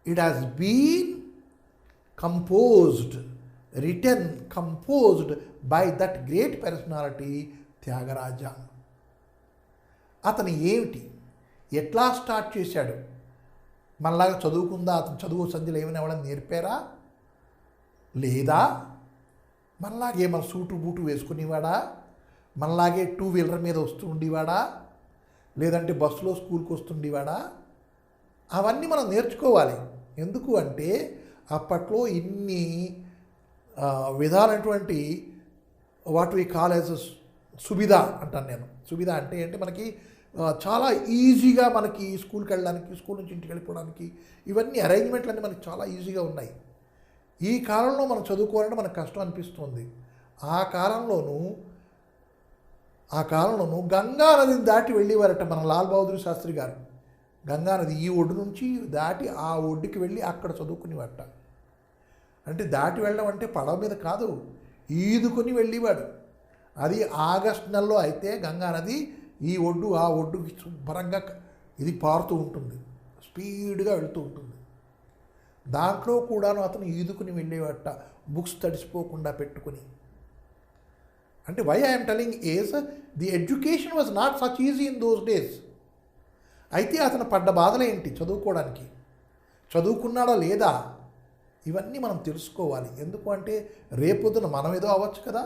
It has been composed, written, composed by that great personality Tyagaraja. అతను ఏమిటి, ఎట్లా స్టార్ట్ చేశాడు? మనలాగా చదువుకుందా? అతను చదువు సంధ్యలు ఏమైనా ఎవరైనా నేర్పారా? లేదా మనలాగే మన సూటు బూటు వేసుకునేవాడా? మనలాగే టూ వీలర్ మీద వస్తూ ఉండేవాడా? లేదంటే బస్సులో స్కూల్కి వస్తుండేవాడా? అవన్నీ మనం నేర్చుకోవాలి. ఎందుకు అంటే అప్పట్లో ఇన్ని విధాలైనటువంటి వాట్ వి కాల్ యాజ్ సువిధ అంటాను నేను. సువిధ అంటే ఏంటి? మనకి చాలా ఈజీగా మనకి స్కూల్కి వెళ్ళడానికి, స్కూల్ నుంచి ఇంటికి వెళ్ళిపోవడానికి ఇవన్నీ అరేంజ్మెంట్లు అన్నీ మనకి చాలా ఈజీగా ఉన్నాయి. ఈ కాలంలో మనం చదువుకోవాలంటే మనకు కష్టం అనిపిస్తుంది. ఆ కాలంలోనూ గంగా నదిని దాటి వెళ్ళేవారట మన లాల్ బహదూర్ శాస్త్రి గారు. గంగా నది ఈ ఒడ్డు నుంచి దాటి ఆ ఒడ్డుకి వెళ్ళి అక్కడ చదువుకునేవారట. అంటే దాటి వెళ్ళడం అంటే పడవ మీద కాదు, ఈదుకొని వెళ్ళేవాడు. అది ఆగస్టు నెలలో అయితే గంగా నది ఈ ఒడ్డు ఆ ఒడ్డుకి శుభ్రంగా ఇది పారుతూ ఉంటుంది, స్పీడ్గా వెళ్తూ ఉంటుంది. దాంట్లో కూడాను అతను ఈదుకుని వెళ్ళేవాట, బుక్స్ తడిసిపోకుండా పెట్టుకుని. అంటే why I'm telling is the education was not such easy in those days. అయితే అతను పడ్డ బాధలు ఏంటి? చదువుకోవడానికి చదువుకున్నాడా లేదా? ఇవన్నీ మనం తెలుసుకోవాలి. ఎందుకు అంటే రేపొద్దున మనం ఏదో అవ్వచ్చు కదా,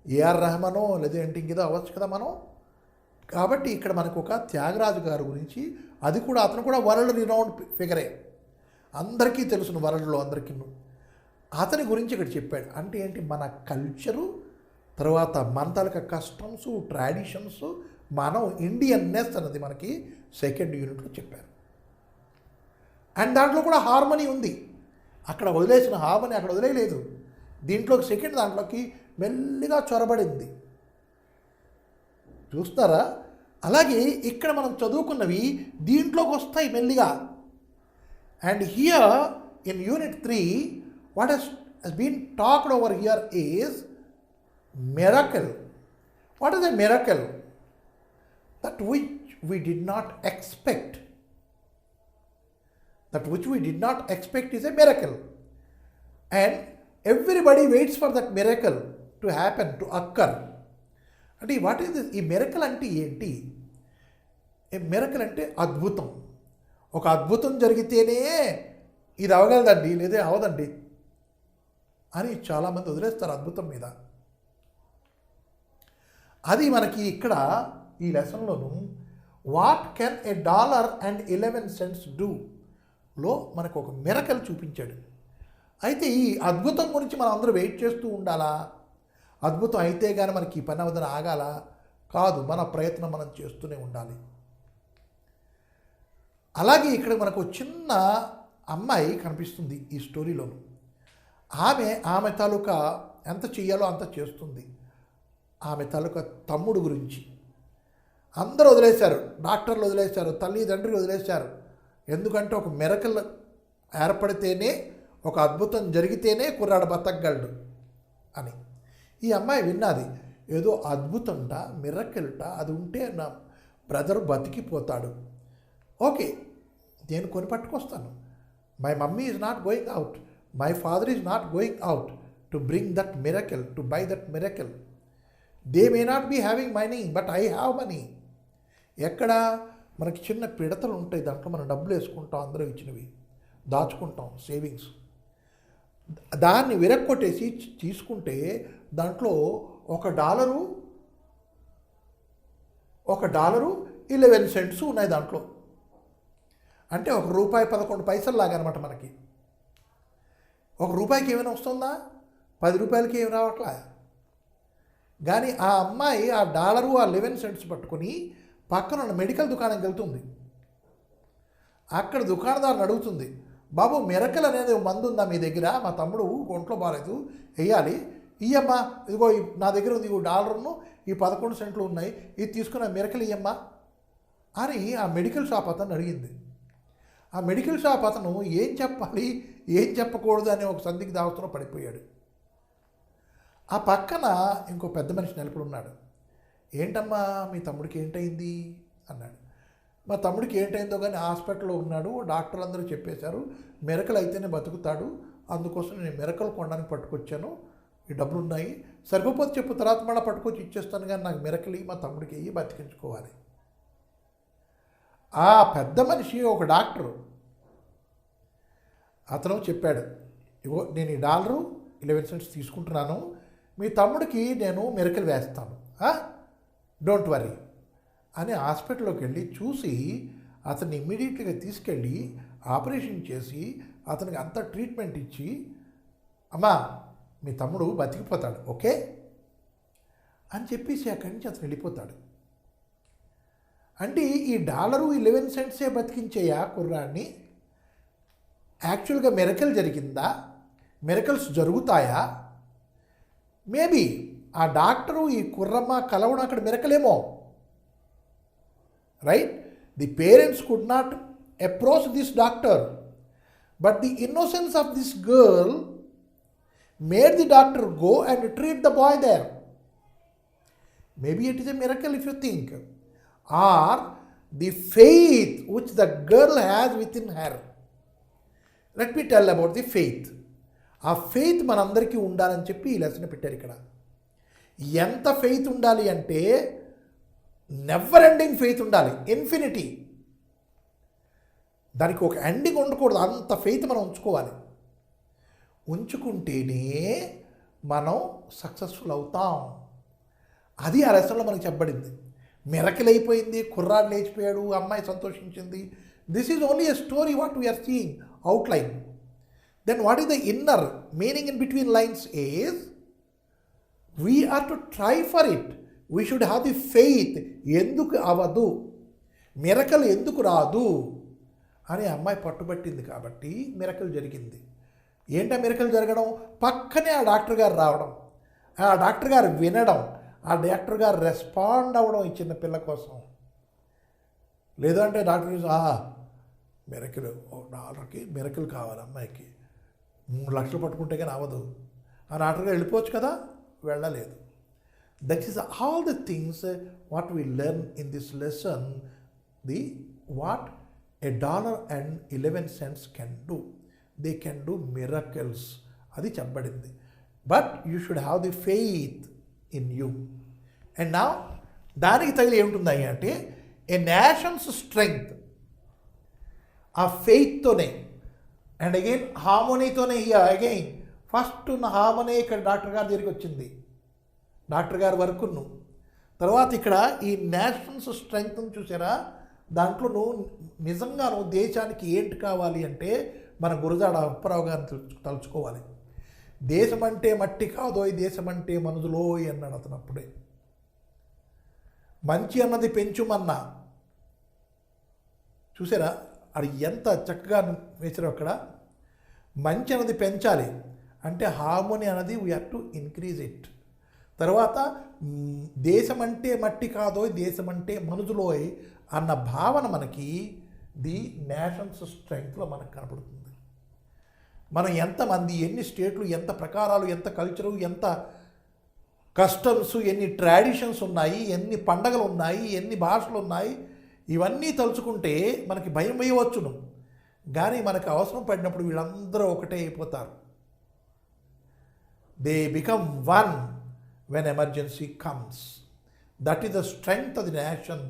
ఏఆర్ రెహమానో లేదంటే ఇంకేదో అవ్వచ్చు కదా మనం. కాబట్టి ఇక్కడ మనకు ఒక త్యాగరాజు గారి గురించి, అది కూడా అతను కూడా వరల్డ్ రినౌండ్ ఫిగరే, అందరికీ తెలుసును వరల్డ్లో అందరికీ. అతని గురించి ఇక్కడ చెప్పాడు. అంటే ఏంటి? మన కల్చరు, తర్వాత మన తాలూకా కస్టమ్స్, ట్రెడిషన్స్, మనం ఇండియన్నెస్ అన్నది మనకి సెకండ్ యూనిట్లో చెప్పారు. అండ్ దాంట్లో కూడా హార్మనీ ఉంది. అక్కడ వదిలేసిన హార్మనీ అక్కడ వదిలేయలేదు, దీంట్లోకి సెకండ్ దాంట్లోకి మెల్లిగా చొరబడింది. చూస్తారా? అలాగే ఇక్కడ మనం చదువుకున్నవి దీంట్లోకి వస్తాయి మెల్లిగా. And here in unit 3 what has been talked over here is miracle. What is a miracle? That which we did not expect. That which we did not expect is a miracle. And everybody waits for that miracle to happen, to occur. అంటే వాట్ ఈస్ దిస్? ఈ మిరకల్ అంటే ఏంటి? ఈ మిరకల్ అంటే అద్భుతం. ఒక అద్భుతం జరిగితేనే ఇది అవగలదండి, లేదే అవదండి అని చాలామంది వదిలేస్తారు అద్భుతం మీద. అది మనకి ఇక్కడ ఈ లెసన్లోను వాట్ కెన్ $1.11 డూ లో మనకు ఒక మిరకల్ చూపించాడు. అయితే ఈ అద్భుతం గురించి మనం అందరూ వెయిట్ చేస్తూ ఉండాలా? అద్భుతం అయితే కానీ మనకి ఈ పని అవదని ఆగాల? కాదు, మన ప్రయత్నం మనం చేస్తూనే ఉండాలి. అలాగే ఇక్కడ మనకు చిన్న అమ్మాయి కనిపిస్తుంది ఈ స్టోరీలోను. ఆమె తాలూకా ఎంత చెయ్యాలో అంత చేస్తుంది. ఆమె తాలూకా తమ్ముడు గురించి అందరూ వదిలేశారు, డాక్టర్లు వదిలేశారు, తల్లిదండ్రులు వదిలేశారు. ఎందుకంటే ఒక మిరకల్ ఏర్పడితేనే, ఒక అద్భుతం జరిగితేనే కుర్రాడు బతకగలడు అని. ఈ అమ్మాయి విన్నది, ఏదో అద్భుతంట, మిరకల్ట, అది ఉంటే నా బ్రదర్ బతికిపోతాడు. ఓకే, నేను కొని పట్టుకొస్తాను. My mummy is not going out, my father is not going out to bring that miracle, to buy that miracle. They may not be having money, but I have money. ఎక్కడ మనకి చిన్న పిడతలు ఉంటాయి, దాంట్లో మనం డబ్బులు వేసుకుంటాం, అందరూ ఇచ్చినవి దాచుకుంటాం, సేవింగ్స్. దాన్ని విరక్కొట్టేసి తీసుకుంటే దాంట్లో $1 11 సెంట్స్ ఉన్నాయి దాంట్లో. అంటే ₹1.11 లాగా అనమాట. మనకి ₹1 ఏమైనా వస్తుందా? ₹10 ఏమి రావట్లా. కానీ ఆ అమ్మాయి ఆ $11 పట్టుకొని పక్కన ఉన్న మెడికల్ దుకాణంకి వెళ్తుంది. అక్కడ దుకాణదారుని అడుగుతుంది, బాబు మిరకల్ అనేది మందు ఉందా మీ దగ్గర? మా తమ్ముడు ఒంట్లో బాగాలేదు, వెయ్యాలి, ఇయ్యమ్మా, ఇదిగో నా దగ్గర ఉంది, $1 ఈ 11 సెంట్లు ఉన్నాయి, ఇది తీసుకున్న మిరకల్ ఇయ్యమ్మా అని ఆ మెడికల్ షాప్ అతను అడిగింది. ఆ మెడికల్ షాప్ అతను ఏం చెప్పాలి ఏం చెప్పకూడదు అనే ఒక సందిగ్ధ అవస్థలో పడిపోయాడు. ఆ పక్కన ఇంకో పెద్ద మనిషి నిలబడి ఉన్నాడు. ఏంటమ్మా మీ తమ్ముడికి ఏంటైంది అన్నాడు. మా తమ్ముడికి ఏంటైందో కానీ హాస్పిటల్లో ఉన్నాడు, డాక్టర్లు అందరూ చెప్పేశారు మిరకల్ అయితేనే బతుకుతాడు, అందుకోసం నేను మిరకల్ కొనడానికి పట్టుకొచ్చాను, ఈ డబ్బులు ఉన్నాయి, సరిపోతే చెప్పు, తర్వాత మళ్ళీ పట్టుకొచ్చి ఇచ్చేస్తాను, కానీ నాకు మిరకల్ మా తమ్ముడికి ఇవి బతికించుకోవాలి. ఆ పెద్ద మనిషి ఒక డాక్టరు, అతను చెప్పాడు, ఇగో నేను ఈ $11 తీసుకుంటున్నాను, మీ తమ్ముడికి నేను మిరకల్ వేస్తాను, డోంట్ వరీ అని హాస్పిటల్లోకి వెళ్ళి చూసి అతన్ని ఇమ్మీడియట్గా తీసుకెళ్ళి ఆపరేషన్ చేసి అతనికి అంత ట్రీట్మెంట్ ఇచ్చి, అమ్మా మీ తమ్ముడు బతికిపోతాడు ఓకే అని చెప్పేసి అక్కడి నుంచి అతను వెళ్ళిపోతాడు. అంటే ఈ $11 బతికించేయా కుర్రాన్ని? యాక్చువల్గా మిరకల్ జరిగిందా? మిరకల్స్ జరుగుతాయా? మేబీ ఆ డాక్టరు ఈ కుర్రమ్మ కలవడం అక్కడ మిరకలేమో, right? The parents could not approach this doctor, but the innocence of this girl made the doctor go and treat the boy there. Maybe it is a miracle if you think, or the faith which the girl has within her. Let me tell about the faith. ఆ ఫెయిత్ మనందరికీ ఉండాలని చెప్పి ఈ లెసన్ పెట్టారు ఇక్కడ. ఎంత ఫెయిత్ ఉండాలి అంటే నెవర్ ఎండింగ్ ఫెయిత్ ఉండాలి, ఇన్ఫినిటీ. దానికి ఒక ఎండింగ్ ఉండకూడదు, అంత ఫెయిత్ మనం ఉంచుకోవాలి. ఉంచుకుంటేనే మనం సక్సెస్ఫుల్ అవుతాం. అది ఆ లెసన్లో మనకు చెప్పబడింది. మిరకల్ అయిపోయింది, కుర్రాడు లేచిపోయాడు, అమ్మాయి సంతోషించింది. This is only a story what we're seeing outline. Then what is the inner meaning in between lines is we are to try for it, we should have the faith. ఎందుకు అవ్వదు, మిరకల్ ఎందుకు రాదు అని అమ్మాయి పట్టుబట్టింది కాబట్టి మిరకల్ జరిగింది. ఏంటో మిరకల్ జరగడం? పక్కనే ఆ డాక్టర్ గారు రావడం, ఆ డాక్టర్ గారు వినడం, ఆ డాక్టర్ గారు రెస్పాండ్ అవ్వడం ఈ చిన్న పిల్ల కోసం. లేదంటే డాక్టర్ మిరకల్ $1 మిరకల్ కావాలి అమ్మాయికి, 3 లక్షలు పట్టుకుంటే కానీ అవ్వదు, ఆ డాక్టర్ గారు వెళ్ళిపోవచ్చు కదా, వెళ్ళలేదు. That is all the things what we learn in this lesson. The what $1.11 can do, they can do miracles, అది చెప్పబడింది. But you should have the faith in you. And నా దానికి తగిలి ఏముంటుంది అంటే ఏ నేషన్స్ స్ట్రెంగ్త్, ఆ ఫెయిత్తోనే అండ్ అగైన్ హార్మోనీతోనే. అగైన్ ఫస్ట్ ఉన్న హార్మోనీ ఇక్కడ డాక్టర్ గారి దగ్గరికి వచ్చింది, డాక్టర్ గారి వర్కును. తర్వాత ఇక్కడ ఈ నేషన్స్ స్ట్రెంగ్త్ను చూసారా, దాంట్లో నువ్వు నిజంగా నువ్వు దేశానికి ఏంటి కావాలి అంటే మన గురజాడ అప్పారావు గారిని తలుచుకోవాలి. దేశం అంటే మట్టి కాదోయ్, దేశం అంటే మనుషులోయ్ అన్నాడు అతను అప్పుడే. మంచి అన్నది పెంచుమన్నా, చూసారా అది ఎంత చక్కగా వేసారు అక్కడ. మంచి అన్నది పెంచాలి అంటే హార్మోని అన్నది we have to increase it. తర్వాత దేశం అంటే మట్టి కాదోయ్, దేశం అంటే మనుషులోయ్ అన్న భావన మనకి ది నేషన్స్ స్ట్రెంగ్త్లో మనకు కనపడుతుంది. మనం ఎంతమంది, ఎన్ని స్టేట్లు, ఎంత ప్రకారాలు, ఎంత కల్చరు, ఎంత కస్టమ్స్, ఎన్ని ట్రాడిషన్స్ ఉన్నాయి, ఎన్ని పండగలు ఉన్నాయి, ఎన్ని భాషలు ఉన్నాయి, ఇవన్నీ తలుచుకుంటే మనకి భయం వేయవచ్చును. కానీ మనకు అవసరం పడినప్పుడు వీళ్ళందరూ ఒకటే అయిపోతారు. They become one when emergency comes. That is the strength of the nation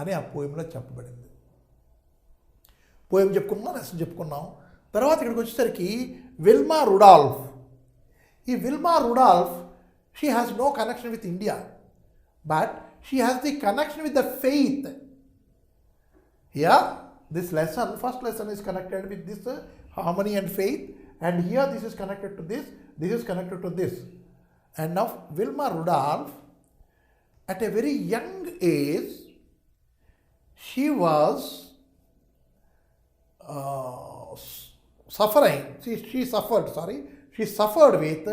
అని ఆ పోయంలో చెప్పబడింది. పోయం చెప్పుకున్నాం, లెసన్ చెప్పుకున్నాం. తర్వాత ఇక్కడికి వచ్చేసరికి విల్మా రుడాల్ఫ్. ఈ Wilma Rudolph, she has no connection with India, but she has the connection with the faith. Here, this lesson, first lesson is connected with this harmony and faith, and here this is connected to this is connected to this. And now Wilma Rudolph, at a very young age, she was she suffered with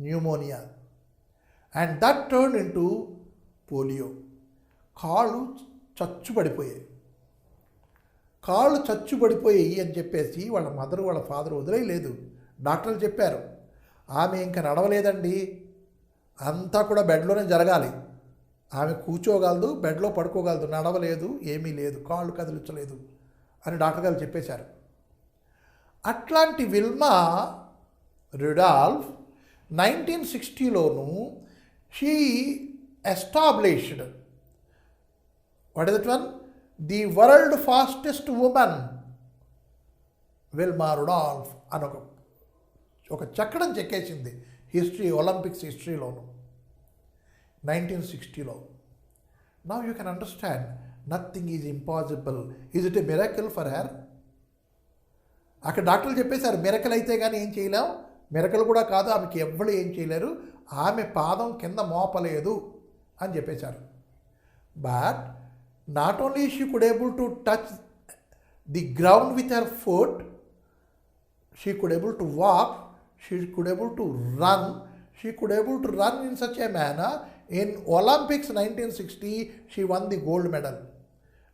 pneumonia, and that turned into polio. కాళ్ళు చచ్చుబడిపోయాయి అని చెప్పేసి వాళ్ళ మదర్ వాళ్ళ ఫాదర్ వదిలేయలేదు. డాక్టర్లు చెప్పారు ఆమె ఇంకా నడవలేదండి, అంతా కూడా బెడ్లోనే జరగాలి, ఆమె కూర్చోగలదు, బెడ్లో పడుకోగలదు, నడవలేదు, ఏమీ లేదు, కాళ్ళు కదిలించలేదు అని డాక్టర్ గారు చెప్పేశారు. అట్లాంటి విల్మా రుడాల్ఫ్ 1960లోను she established what is that one, the world fastest women Wilma Rudolph అని ఒక చక్రం చెక్కేసింది ఒలింపిక్స్ హిస్టరీలోను 1960లో. Now you can understand nothing is impossible. Is it a miracle for her? అక్కడ డాక్టర్లు చెప్పేశారు మిరకల్ అయితే కానీ ఏం చేయలేం, మిరకల్ కూడా కాదు, ఆమెకి ఎవ్వరు ఏం చేయలేరు, ఆమె పాదం కింద మోపలేదు అని చెప్పేశారు. But not only she could able to touch the ground with her foot, she could able to walk, she could able to run, she could able to run in such a manner. In Olympics 1960 she won the gold medal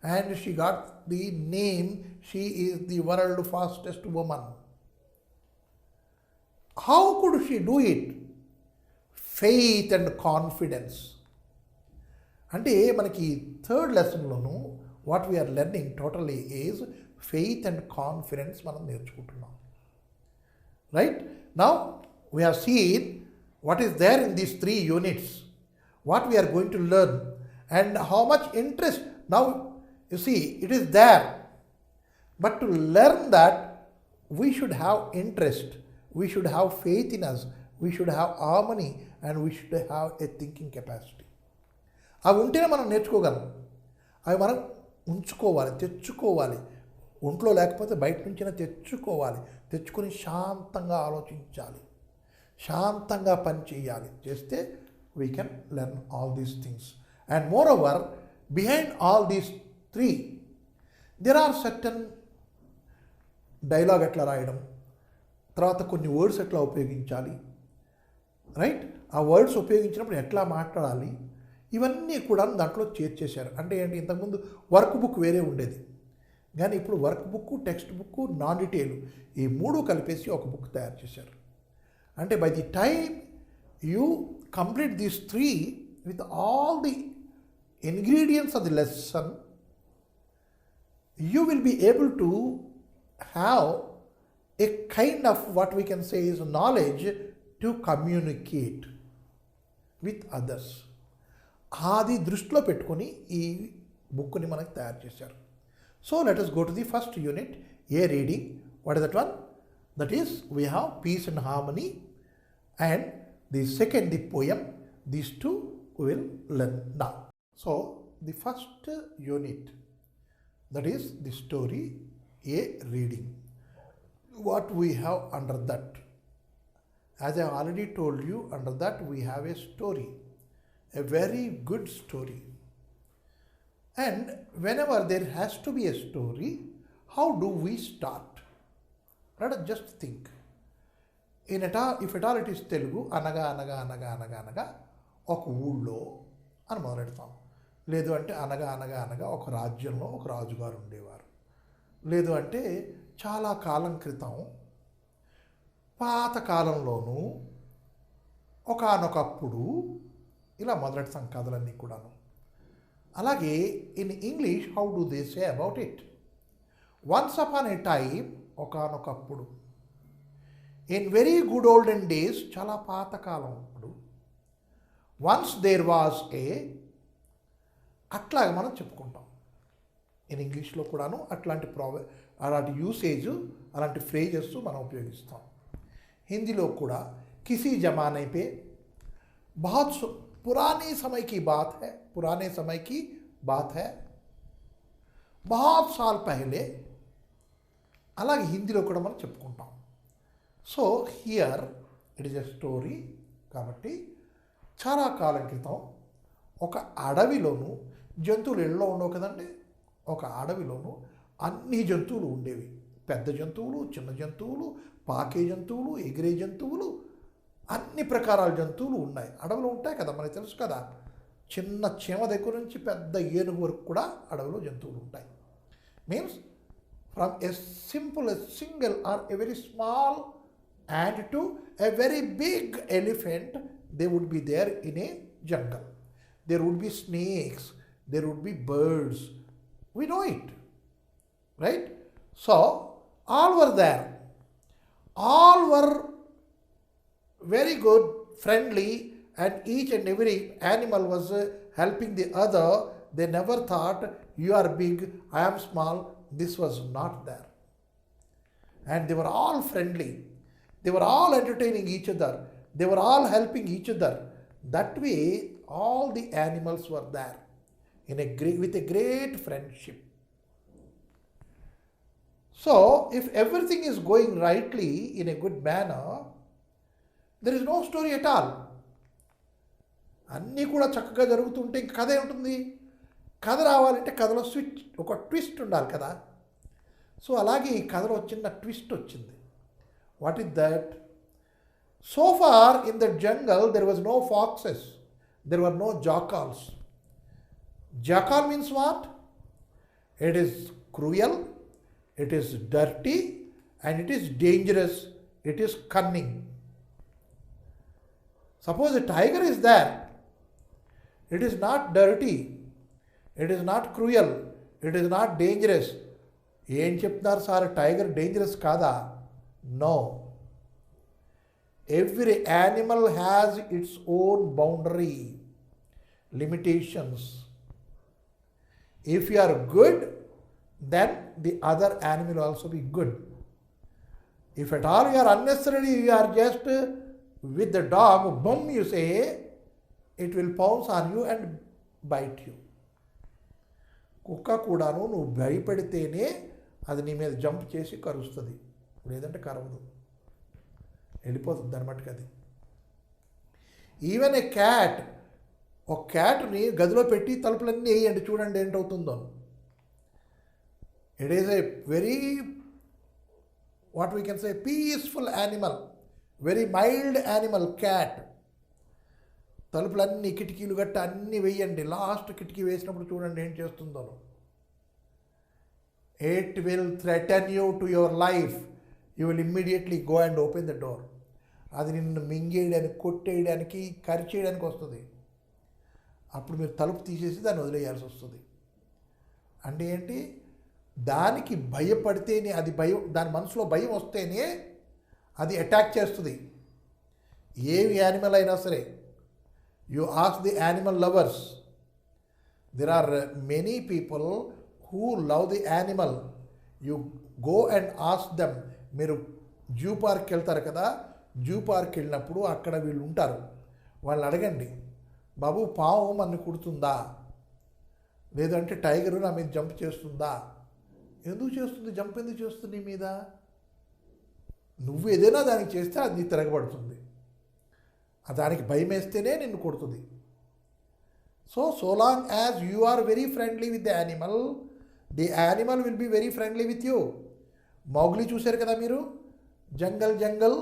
and she got the name, she is the world fastest woman. How could she do it? Faith and confidence. అంటే మనకి థర్డ్ లెసన్లోను what we are learning totally is faith and confidence మనం నేర్చుకుంటున్నాం. Right now we have seen what is there in these 3 units, what we are going to learn and how much interest. Now you see it is there, but to learn that we should have interest, we should have faith in us, we should have harmony and we should have a thinking capacity. అవి ఉంటేనే మనం నేర్చుకోగలం. అవి మనం ఉంచుకోవాలి, తెచ్చుకోవాలి. ఒంట్లో లేకపోతే బయట నుంచైనా తెచ్చుకోవాలి. తెచ్చుకొని శాంతంగా ఆలోచించాలి, శాంతంగా పని చేయాలి. చేస్తే we can learn all these things. And moreover behind all these 3 there are certain dialogue ఎట్లా రాయడం, తర్వాత కొన్ని వర్డ్స్ ఎట్లా ఉపయోగించాలి, రైట్, ఆ వర్డ్స్ ఉపయోగించినప్పుడు ఎట్లా మాట్లాడాలి, ఇవన్నీ కూడా దాంట్లో చేర్చేశారు. అంటే ఏంటి, ఇంతకుముందు వర్క్ బుక్ వేరే ఉండేది, కానీ ఇప్పుడు work book, text book, non detail ఈ 3 కలిపేసి ఒక బుక్ తయారు చేశారు. అంటే by the time you complete these 3 with all the ingredients of the lesson, you will be able to have a kind of what we can say is knowledge to communicate with others. అది దృష్టిలో పెట్టుకొని ఈ బుక్ని మనకు తయారు చేశారు. So let us go to the first unit, a reading. What is that one? That is, we have peace and harmony, and the second, the poem. These 2 we will learn now. So the first unit, that is the story, a reading. What we have under that? As I already told you, under that we have a story, a very good story. And whenever there has to be a story, how do we start? Let us just think. If at all it is Telugu, anaga anaga anaga anaga anaga ఒక ఊళ్ళో అని మొదలెడతాం. లేదు అంటే అనగా అనగా అనగా ఒక రాజ్యంలో ఒక రాజుగారు ఉండేవారు. లేదు అంటే చాలా కాలం క్రితం, పాత కాలంలోనూ, ఒకానొకప్పుడు, ఇలా మొదలెడతాం కథలన్నీ కూడాను. అలాగే in English how do they say about it? Once upon a time, ఒకానొకప్పుడు. In very good olden days, చాలా పాతకాలం అప్పుడు, వన్స్ దేర్ వాజ్ ఏ, అట్లాగా మనం చెప్పుకుంటాం. ఇన్ ఇంగ్లీష్లో కూడాను అట్లాంటి అలాంటి యూసేజ్, అలాంటి ఫ్రేజెస్ మనం ఉపయోగిస్తాం. హిందీలో కూడా కిసీ జమానే పే, बहुत पुराने समय की बात है, पुराने समय की बात है, बहुत साल पहले, అలాగే హిందీలో కూడా మనం చెప్పుకుంటాం. So here it is a story. కాబట్టి చాలా కాలం క్రితం ఒక అడవిలోను, జంతువులు ఎళ్ళలో ఉండవు కదండి, ఒక అడవిలోను అన్ని జంతువులు ఉండేవి. పెద్ద జంతువులు, చిన్న జంతువులు, పాకే జంతువులు, ఎగిరే జంతువులు, అన్ని ప్రకారాల జంతువులు ఉన్నాయి. అడవిలో ఉంటాయి కదా, మనకి తెలుసు కదా. చిన్న చీమ దగ్గర నుంచి పెద్ద ఏనుగు వరకు కూడా అడవిలో జంతువులు ఉంటాయి. Means from a simple, a single or a very small ant to a very big elephant, they would be there in a jungle. There would be snakes, there would be birds. We know it, right? So all were there. All were very good, friendly, and each and every animal was helping the other. They never thought, you are big, I am small. This was not there. And they were all friendly. They were all entertaining each other. They were all helping each other. That way, all the animals were there with a great friendship. So, if everything is going rightly in a good manner, there is no story at all. అన్నీ కూడా చక్కగా జరుగుతుంటే ఇంక కథ ఏముంటుంది? కథ రావాలంటే కథలో ఒక ట్విస్ట్ ఉండాలి కదా. సో అలాగే ఈ కథలో చిన్న ట్విస్ట్ వచ్చింది. What is that? So far in the jungle there was no foxes, there were no jackals. Jackal means what? It is cruel, it is dirty, and it is dangerous, it is cunning. Suppose a tiger is there, it is not dirty, it is not cruel, it is not dangerous. ఏం చెప్తున్నారు సార్, టైగర్ డేంజరస్ కాదా? No. Every animal has its own boundary, limitations. If you are good, then the other animal will also be good. If at all you are unnecessarily, you are just with the dog, boom, you say, it will pounce on you and bite you. కుక్క కూడాను నువ్వు భయపడితేనే అది నీ మీద జంప్ చేసి కరుస్తుంది, లేదంటే కరవదు, వెళ్ళిపోతుంది దాని మట్టుకు అది. ఈవెన్ ఏ క్యాట్, ఒక క్యాట్ని గదిలో పెట్టి తలుపులన్నీ వేయండి, చూడండి ఏంటవుతుందో. It is a very, what we can say, peaceful animal, very mild animal cat. తలుపులన్నీ, కిటికీలు గట్ట అన్నీ వేయండి, లాస్ట్ కిటికీ వేసినప్పుడు చూడండి ఏం చేస్తుందో. It will threaten you to your life. You will immediately go and open the door. అది నిన్ను మింగేయడానికి, కొట్టేయడానికి, కరిచేయడానికి వస్తుంది. అప్పుడు మీరు తలుపు తీసేసి దాన్ని వదిలేయాల్సి వస్తుంది. అంటే ఏంటి? దానికి భయపడితేనే, అది భయం, దాని మనసులో భయం వస్తేనే అది అటాక్ చేస్తుంది. ఏవి యానిమల్ అయినా సరే. You ask the animal lovers. There are many people who love the animal. You go and ask them. మీరు జూ పార్క్కి వెళ్తారు కదా, జూ పార్క్కి వెళ్ళినప్పుడు అక్కడ వీళ్ళు ఉంటారు, వాళ్ళని అడగండి, బాబు పాము మన కుడుతుందా, లేదంటే టైగరు నా మీద జంప్ చేస్తుందా? ఎందుకు చేస్తుంది? జంప్ ఎందుకు చేస్తుంది నీ మీద? నువ్వు ఏదైనా దానికి చేస్తే అది నీ తిరగబడుతుంది. దానికి భయం వేస్తేనే నిన్ను కొడుతుంది. So long as you are very friendly with the animal will be very friendly with you. Mowgli చూశారు కదా మీరు, జంగల్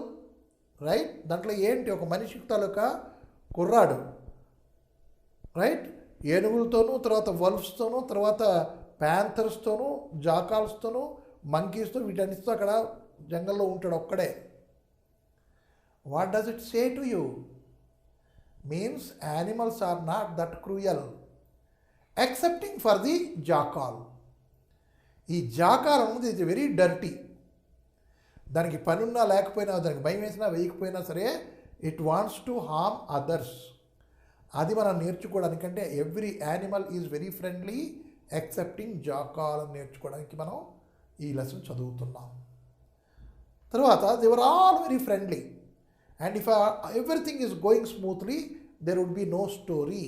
రైట్. దాంట్లో ఏంటి, ఒక మనిషి తాలూకా కుర్రాడు, రైట్, ఏనుగులతోనూ, తర్వాత వల్ఫ్స్తోనూ, తర్వాత ప్యాంథర్స్తోనూ, జాకాల్స్తోనూ, మంకీస్తో, వీటన్నిటితో అక్కడ జంగల్లో ఉంటాడు ఒక్కడే. What does it say to you? Means animals are not that cruel, excepting for the jackal. ఈ జాకాల్ అన్నది ఇస్ వెరీ డర్టీ. దానికి పనున్నా లేకపోయినా, దానికి భయం వేసినా వేయకపోయినా సరే, it wants to harm others. అది మనం నేర్చుకోవడానికంటే every animal is very friendly excepting jackal అని నేర్చుకోవడానికి మనం ఈ లెసన్ చదువుతున్నాం. తర్వాత they were all very friendly, and if everything is going smoothly there would be no story.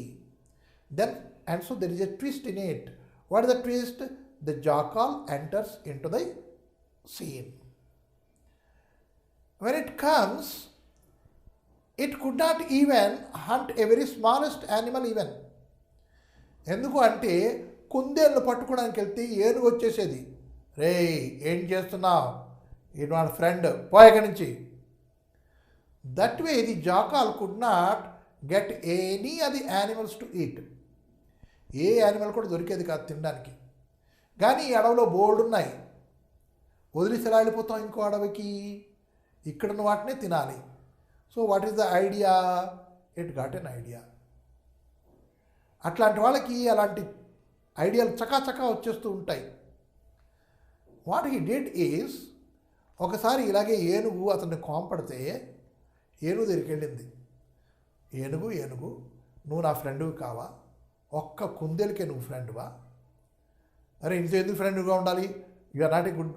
Then, and so there is a twist in it. What is the twist? The jackal enters into the scene. When it comes, it could not even hunt a very smallest animal even. ఎందుకు అంటే కుందేళ్ళు పట్టుకోవడానికి వెళ్తే ఏనుగు వచ్చేసేది, రే ఏం చేస్తున్నావు, ఇది మన ఫ్రెండ్, పోయక నుంచి. That way the jackal could not get any other animals to eat. A animal కూడా దొరికేది కాదు తినడానికి. కానీ ఈ అడవిలో బోర్డు ఉన్నాయి, వదిలేసి ఎలా వెళ్ళిపోతాం ఇంకో అడవికి, ఇక్కడున్న వాటినే తినాలి. So what is the idea? It got an idea. అట్లాంటి వాళ్ళకి అలాంటి ఐడియాలు చకాచకా వచ్చేస్తూ ఉంటాయి. వాట్ హీ డిడ్ ఈజ్, ఒకసారి ఇలాగే ఏనుగు అతన్ని కోంపడితే ఏనుగు దగ్గరికి వెళ్ళింది. ఏనుగు నువ్వు నా ఫ్రెండ్వి కావా? ఒక్క కుందేలుకే నువ్వు ఫ్రెండ్వా? అరే ఇంత ఎందుకు ఫ్రెండ్గా ఉండాలి? You are not a good.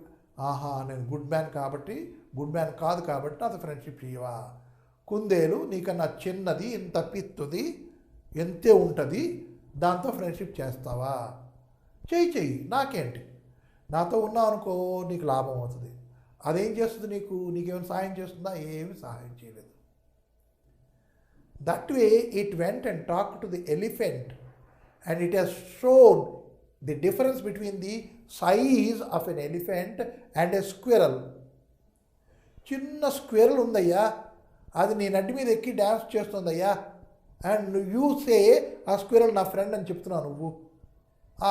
ఆహా, నేను గుడ్ మ్యాన్ కాదు కాబట్టి నాతో ఫ్రెండ్షిప్ చేయవా? కుందేలు నీకన్నా చిన్నది, ఇంత పిత్తుది, ఎంతే ఉంటుంది, దాంతో ఫ్రెండ్షిప్ చేస్తావా? చెయ్యి, నాకేంటి, నాతో ఉన్నావు అనుకో నీకు లాభం అవుతుంది. అదేం చేస్తుంది నీకేమైనా సహాయం చేస్తుందా? ఏమి సహాయం చేయలేదు. That way it went and talked to the elephant, and it has shown the difference between the size of an elephant and a squirrel. చిన్న స్క్విరల్ ఉందయ్యా, అది నీ నడ్డి మీద ఎక్కి డ్యాన్స్ చేస్తుందయ్యా, అండ్ యూ సే ఆ స్క్విరల్ నా ఫ్రెండ్ అని చెప్తున్నావు నువ్వు.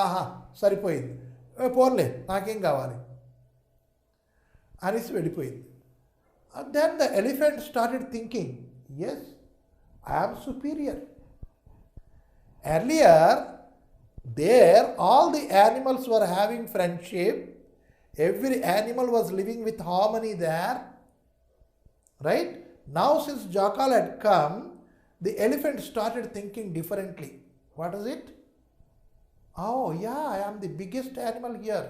ఆహా సరిపోయింది, పోన్లే నాకేం కావాలి అనేసి వెళ్ళిపోయింది. Then the elephant started thinking, yes I am superior. Earlier, there all the animals were having friendship. Every animal was living with harmony there. Right? Now since jackal had come, the elephant started thinking differently. What is it? Oh yeah, I am the biggest animal here.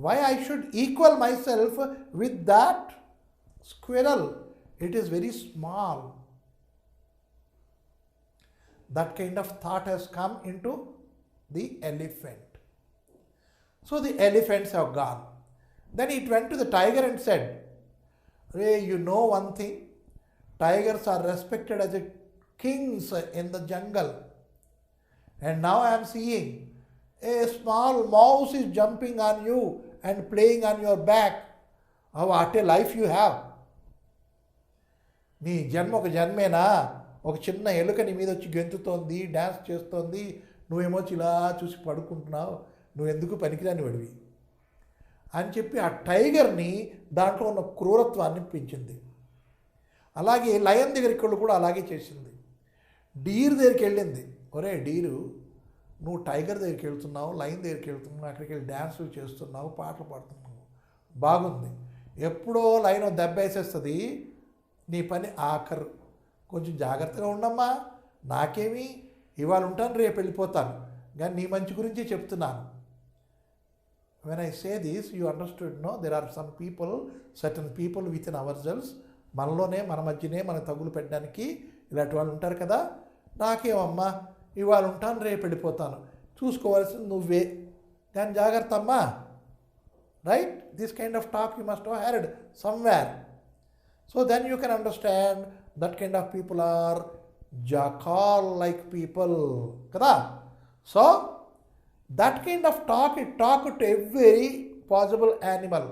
Why I should equal myself with that squirrel? It is very small. That kind of thought has come into the elephant. So the elephants have gone. Then it went to the tiger and said, hey, you know one thing? Tigers are respected as kings in the jungle. And now I am seeing a small mouse is jumping on you and playing on your back. Oh, what a life you have. నీ జన్మ ఒక జన్మేనా? ఒక చిన్న ఎలుక నీ మీద వచ్చి గెంతుతోంది, డ్యాన్స్ చేస్తోంది, నువ్వేమో ఇలా చూసి పడుకుంటున్నావు, నువ్వెందుకు పనికిరాని వాడివి అని చెప్పి ఆ టైగర్ని దాంట్లో ఉన్న క్రూరత్వాన్ని పెంచింది. అలాగే లయన్ దగ్గరికి వెళ్ళి కూడా అలాగే చేసింది. డీర్ దగ్గరికి వెళ్ళింది, ఒరే డీరు నువ్వు టైగర్ దగ్గరికి వెళ్తున్నావు, లయన్ దగ్గరికి వెళ్తున్నావు, అక్కడికి వెళ్ళి డ్యాన్సులు చేస్తున్నావు, పాటలు పాడుతున్నావు, బాగుంది. ఎప్పుడో లయన్ దెబ్బ వేసేస్తుంది, నీ పని ఆఖరు, కొంచెం జాగ్రత్తగా ఉండమ్మా, నాకేమి ఇవాళ ఉంటాను రేపు వెళ్ళిపోతాను, కానీ నీ మంచి గురించి చెప్తున్నాను. When I say this, you understood, no? There are some people, certain people within ourselves, మనలోనే మన మధ్యనే మన తగులు పెట్టడానికి ఇలాంటి వాళ్ళు ఉంటారు కదా. నాకేమమ్మా ఇవాళ ఉంటాను రేపు వెళ్ళిపోతాను, చూసుకోవాల్సింది నువ్వే, కానీ జాగ్రత్త అమ్మా. Right? This kind of talk you must have heard somewhere. So then you can understand that kind of people are jackal-like people. Kada? So that kind of talk, it talk to every possible animal.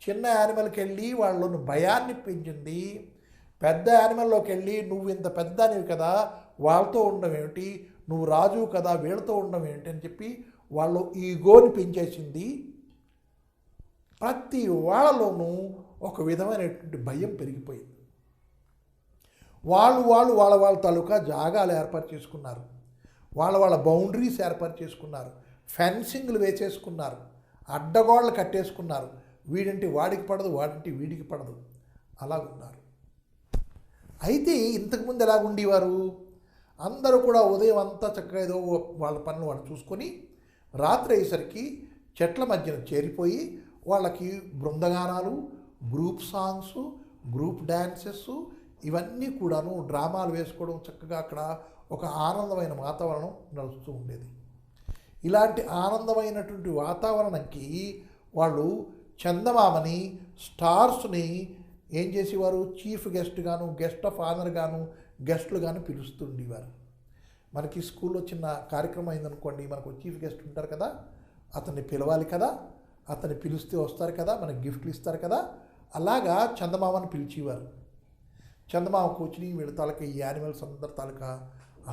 చిన్న యానిమల్కి వెళ్ళి వాళ్ళను భయాన్ని పెంచింది. పెద్ద యానిమల్లోకి వెళ్ళి నువ్వు ఇంత పెద్దనివి కదా, వాళ్ళతో ఉండడం ఏమిటి, నువ్వు రాజు కదా వీళ్ళతో ఉండడం ఏమిటి అని చెప్పి వాళ్ళు ఈగోని పెంచేసింది. ప్రతి వాళ్ళలోనూ ఒక విధమైనటువంటి భయం పెరిగిపోయింది. వాళ్ళ తాలూకా జాగాలు ఏర్పాటు చేసుకున్నారు, వాళ్ళ బౌండరీస్ ఏర్పాటు చేసుకున్నారు, ఫెన్సింగ్లు వేసేసుకున్నారు, అడ్డగోడలు కట్టేసుకున్నారు, వీడంటే వాడికి పడదు, వాడంటే వీడికి పడదు, అలాగున్నారు. అయితే ఇంతకుముందు ఎలా ఉండేవారు? అందరూ కూడా ఉదయం అంతా చక్కగా ఏదో వాళ్ళ పనులు వాళ్ళు చూసుకొని రాత్రి అయ్యేసరికి చెట్ల మధ్యన చేరిపోయి వాళ్ళకి బృందగానాలు, గ్రూప్ సాంగ్స్, గ్రూప్ డ్యాన్సెస్ ఇవన్నీ కూడాను డ్రామాలు వేసుకోవడం, చక్కగా అక్కడ ఒక ఆనందమైన వాతావరణం నడుస్తూ ఉండేది. ఇలాంటి ఆనందమైనటువంటి వాతావరణంకి వాళ్ళు చందమామని, స్టార్స్ని ఏం చేసేవారు? చీఫ్ గెస్ట్ గాను, గెస్ట్ ఆఫ్ ఆనర్ గాను, గెస్టులు గాను పిలుస్తుండేవారు. మనకి స్కూల్లో చిన్న కార్యక్రమం అయిందనుకోండి, మనకు చీఫ్ గెస్ట్ ఉంటారు కదా, అతన్ని పిలవాలి కదా, అతన్ని పిలిస్తే వస్తారు కదా, మనకి గిఫ్ట్లు ఇస్తారు కదా, అలాగా చందమామని పిలిచేవారు. చందమామ కూర్చుని వీళ్ళ తాలూకా ఈ యానిమల్స్ అందరి తాలూకా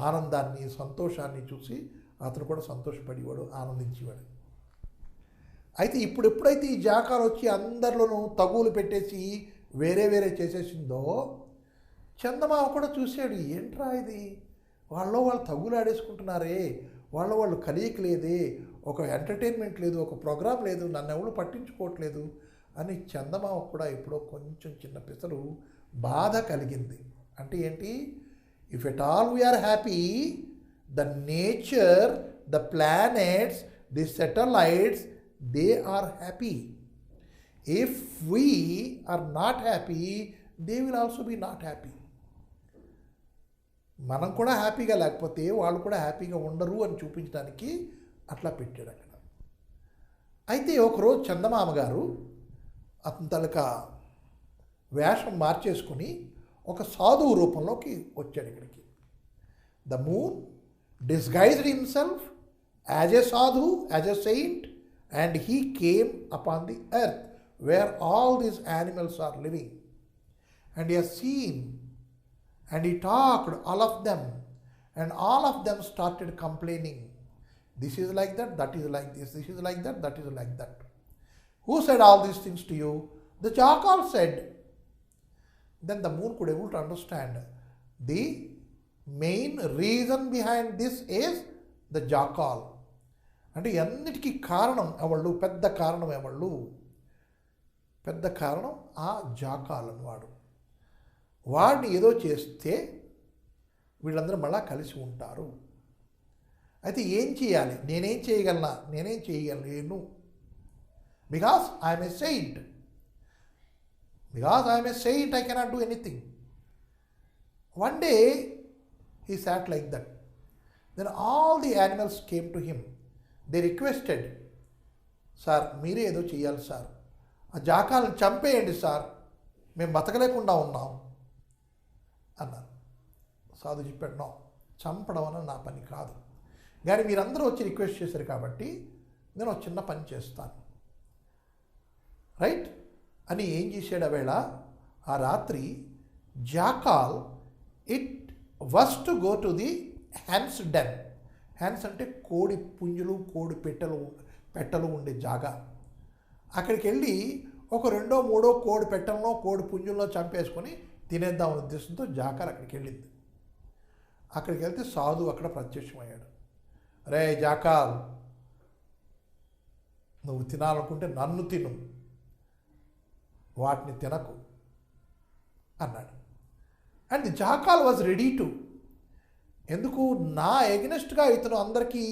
ఆనందాన్ని, సంతోషాన్ని చూసి అతను కూడా సంతోషపడేవాడు, ఆనందించేవాడు. అయితే ఇప్పుడు ఎప్పుడైతే ఈ జాకాలు వచ్చి అందరిలోనూ తగులు పెట్టేసి వేరే వేరే చేసేసిందో, చందమామ కూడా చూశాడు, ఏంట్రా ఇది, వాళ్ళు తగులు ఆడేసుకుంటున్నారే, వాళ్ళు కలియక లేదే, ఒక ఎంటర్టైన్మెంట్ లేదు, ఒక ప్రోగ్రాం లేదు, నన్ను ఎవరు పట్టించుకోవట్లేదు అని చందమామ కూడా ఎప్పుడో కొంచెం చిన్న పిసరు బాధ కలిగింది. అంటే ఏంటి? If at all we are happy, the nature, the planets, the satellites, they are happy. If we are not happy, they will also be not happy. మనం కూడా హ్యాపీగా లేకపోతే వాళ్ళు కూడా హ్యాపీగా ఉండరు అని చూపించడానికి అట్లా పెట్టాడు అక్కడ. అయితే ఒకరోజు చందమామ గారు అతని తాలూకా వేషం మార్చేసుకుని ఒక సాధువు రూపంలోకి వచ్చాడు ఇక్కడికి. The moon disguised himself as a sadhu, as a saint, and he came upon the earth where all these animals are living, and he has seen and he talked all of them, and all of them started complaining. This is like that, that is like this is like that, that is like that. Who said all these things to you? The jackal said. Then the moon could able to understand the main reason behind this is the jackal. అంటే అన్నిటికీ కారణం ఎవళ్ళు? పెద్ద కారణం ఎవళ్ళు? పెద్ద కారణం ఆ జాకాల్ అన్నవాడు. వాడిని ఏదో చేస్తే వీళ్ళందరూ మళ్ళా కలిసి ఉంటారు. అయితే ఏం చేయాలి? నేనేం చేయగలను? Because I'm a Saint. I cannot do anything. One day he sat like that. Then all the animals came to him. They requested, sir మీరే ఏదో చేయాలి సార్, ఆ జాకాలను చంపేయండి సార్, మేము బతకలేకుండా ఉన్నాం అన్నారు. సాధు చెప్పాడు, నో, చంపడం అన్న నా పని కాదు, కానీ మీరందరూ వచ్చి రిక్వెస్ట్ చేశారు కాబట్టి నేను ఒక చిన్న పని చేస్తాను, రైట్ అని. ఏం చేశాడు? ఆ వేళ ఆ రాత్రి jackal it was to go to the hens den. Hens అంటే కోడి పుంజులు, కోడి పెట్టలు ఉండే జాగా. అక్కడికి వెళ్ళి ఒక 2, 3 కోడి పెట్టెల్లో, కోడి పుంజుల్లో చంపేసుకొని తినేద్దాం ఉద్దేశంతో జాకాల్ అక్కడికి వెళ్ళింది. అక్కడికి వెళ్తే సాధు అక్కడ ప్రత్యక్షమయ్యాడు. రే జాకాల్, నువ్వు తినాలనుకుంటే నన్ను తిను, వాటిని తినకు అన్నాడు. And the jackal was ready to. ఎందుకు? నా ఎగనెస్ట్గా ఇతను అందరికీ,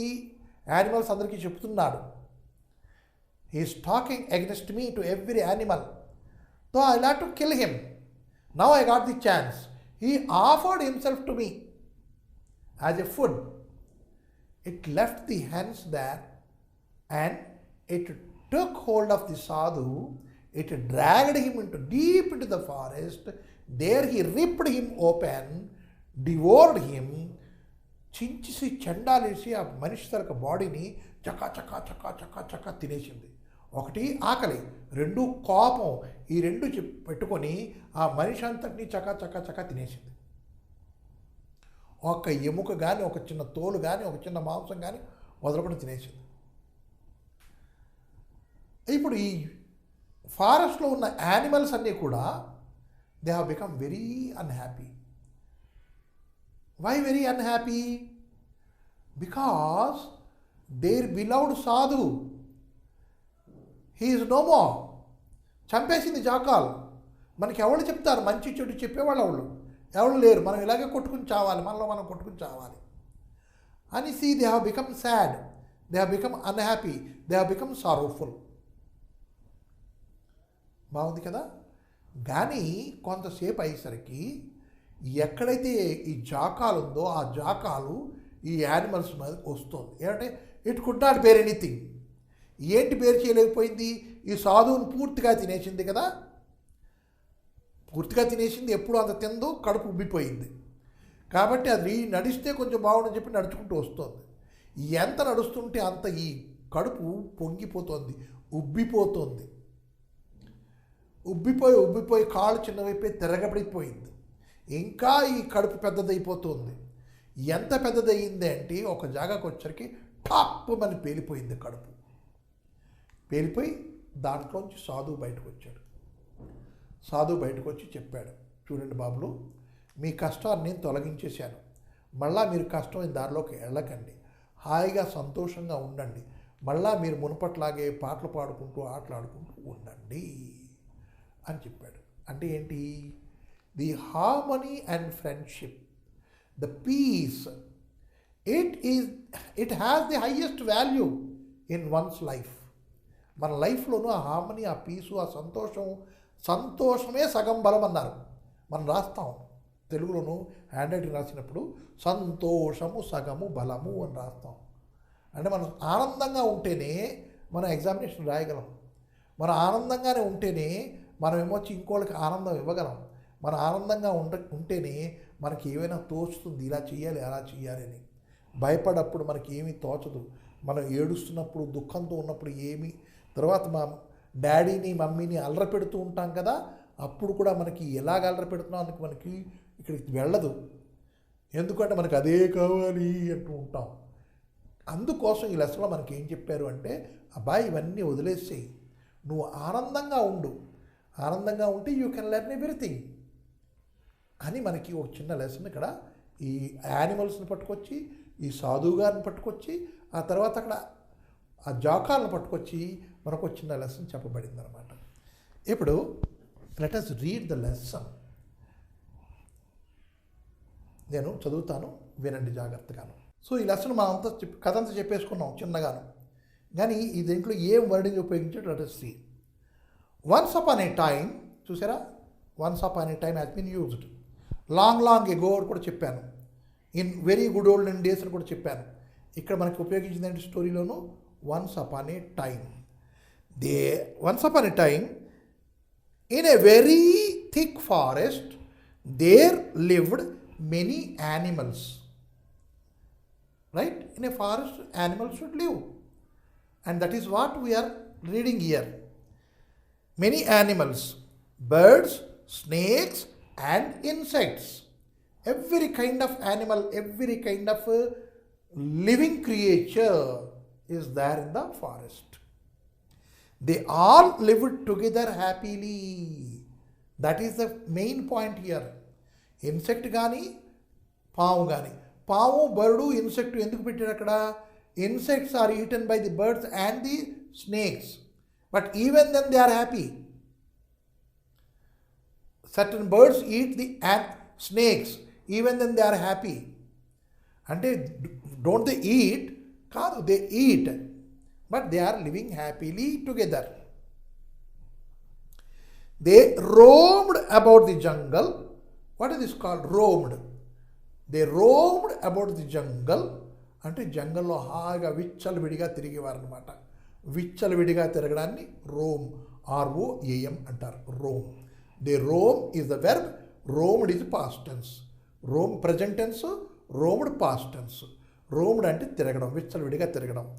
యానిమల్స్ అందరికీ చెప్తున్నాడు. He is talking against me to every animal, so I will have to kill him. Now I got the chance. He offered himself to me as a food. It left the hens there and it took hold of the sadhu. It dragged him deep into the forest. There he ripped him open, devoured him. చించేసి చెండాలేసి ఆ మనిషి తరక బాడీని చకా చకా చకా చకా చకా తినేసింది. ఒకటి ఆకలి, 2 కోపం, ఈ 2 పెట్టుకొని ఆ మనిషి అంతటినీ చకా చకా చకా తినేసింది. ఒక ఎముక కానీ, ఒక చిన్న తోలు కానీ, ఒక చిన్న మాంసం కానీ వదలకుండా తినేసింది. ఇప్పుడు ఈ ఫారెస్ట్లో ఉన్న యానిమల్స్ అన్నీ కూడా they have become very unhappy. Why very unhappy? Because their beloved sadhu, he is no more. చంపేసింది జాకాల్. మనకి ఎవరు చెప్తారు మంచి చెడు చెప్పేవాళ్ళు ఎవరు లేరు. మనం ఇలాగే కొట్టుకుని చావాలి, మనలో మనం కొట్టుకుని చావాలి అని. See they have become sad, they have become unhappy, they have become sorrowful. బాగుంది కదా. కానీ కొంతసేపు అయ్యేసరికి ఎక్కడైతే ఈ జాకాలు ఉందో ఆ జాకాలు ఈ యానిమల్స్ మీద వస్తుంది. ఏమంటే it could not bear anything. ఏంటి బేర్ చేయలేకపోయింది? ఈ సాధువుని పూర్తిగా తినేసింది కదా. పూర్తిగా తినేసింది. ఎప్పుడు అంత తిందో కడుపు ఉబ్బిపోయింది. కాబట్టి అది నడిస్తే కొంచెం బాగుండని చెప్పి నడుచుకుంటూ వస్తుంది. ఎంత నడుస్తుంటే అంత ఈ కడుపు పొంగిపోతుంది, ఉబ్బిపోతుంది. ఉబ్బిపోయి కాళ్ళు చిన్నవైపోయి తిరగబడిపోయింది. ఇంకా ఈ కడుపు పెద్దదైపోతుంది. ఎంత పెద్దదయ్యింది అంటే ఒక జాగాకు వచ్చరికి టాప్ అని పేలిపోయింది కడుపు. పేలిపోయి దాంట్లోంచి సాధువు బయటకు వచ్చాడు. సాధువు బయటకు వచ్చి చెప్పాడు, చూడండి బాబులు, మీ కష్టాన్ని నేను తొలగించేశాను. మళ్ళా మీరు కష్టమైన దారిలోకి వెళ్ళకండి, హాయిగా సంతోషంగా ఉండండి. మళ్ళా మీరు మునుపట్లాగే పాటలు పాడుకుంటూ ఆటలాడుకుంటూ ఉండండి అని చెప్పాడు. అంటే ఏంటి? The harmony and friendship, the peace, it has the highest value in one's life. మన లైఫ్లోనూ ఆ హార్మనీ, ఆ పీసు, ఆ సంతోషమే సగం బలం అన్నారు. మనం రాస్తాం తెలుగులోను హ్యాండ్ రైటింగ్ రాసినప్పుడు సంతోషము సగము బలము అని రాస్తాం. అంటే మనం ఆనందంగా ఉంటేనే మనం ఎగ్జామినేషన్ రాయగలం. మనం ఆనందంగానే ఉంటేనే మనం ఏమొచ్చి ఇంకోళ్ళకి ఆనందం ఇవ్వగలం. మన ఆనందంగా ఉంటేనే మనకి ఏమైనా తోచుతుంది, ఇలా చేయాలి అలా చేయాలి అని. భయపడప్పుడు మనకి ఏమీ తోచదు. మనం ఏడుస్తున్నప్పుడు దుఃఖంతో ఉన్నప్పుడు తర్వాత మా డాడీని మమ్మీని అల్లరి పెడుతూ ఉంటాం కదా, అప్పుడు కూడా మనకి ఎలాగ అల్లరి పెడుతున్నాం అని మనకి ఇక్కడికి వెళ్ళదు. ఎందుకంటే మనకి అదే కావాలి అంటూ ఉంటాం. అందుకోసం ఈ లెసన్లో మనకి ఏం చెప్పారు అంటే, అబ్బాయి ఇవన్నీ వదిలేసేయి, నువ్వు ఆనందంగా ఉండు. ఆనందంగా ఉంటే యూ కెన్ లెర్న్ ఎవ్రీథింగ్ అని మనకి ఒక చిన్న లెసన్ ఇక్కడ ఈ యానిమల్స్ని పట్టుకొచ్చి, ఈ సాధువు గారిని పట్టుకొచ్చి, ఆ తర్వాత అక్కడ ఆ జాకాలను పట్టుకొచ్చి మనకు ఒక చిన్న లెసన్ చెప్పబడింది అనమాట. ఇప్పుడు let us read the lesson. నేను చదువుతాను, వినండి జాగ్రత్తగాను. సో ఈ లెసన్ మనం అంతా కథ అంతా చెప్పేసుకున్నాం చిన్నగాను, కానీ ఈ దీంట్లో ఏం వర్డింగ్ ఉపయోగించాడు let us see. Once upon a time, చూసారా, once upon a time has been used. Long ago కూడా చెప్పాను, in very good olden days అని కూడా చెప్పాను. ఇక్కడ మనకి ఉపయోగించింది ఏంటి స్టోరీలోను? Once upon a time. Once upon a time, in a very thick forest, there lived many animals. Right? In a forest, animals should live. And that is what we are reading here. Many animals, birds, snakes, and insects. Every kind of animal, every kind of living creature is there in the forest. They all lived together happily. That is the main point here. Insect కానీ పాము కానీ, పాము బర్డు ఇన్సెక్ట్ ఎందుకు పెట్టాడు అక్కడ? Insects are eaten by the birds and the snakes, but even then they are happy. Certain birds eat the snakes, even then they are happy. అంటే డోంట్ దే ఈట్ కాదు, they eat, but they are living happily together. They roamed about the jungle. What is this called? Roamed. They roamed about the jungle. అంటే జంగల్లో హాయిగా విచ్చలవిడిగా తిరిగేవారు అనమాట. విచ్చలవిడిగా తిరగడాన్ని రోమ్, ROAM అంటారు, roam. The roam is the verb, roamed is past tense. Roam present tense, roamed past tense. Roamed అంటే తిరగడం, విచ్చలవిడిగా తిరగడం.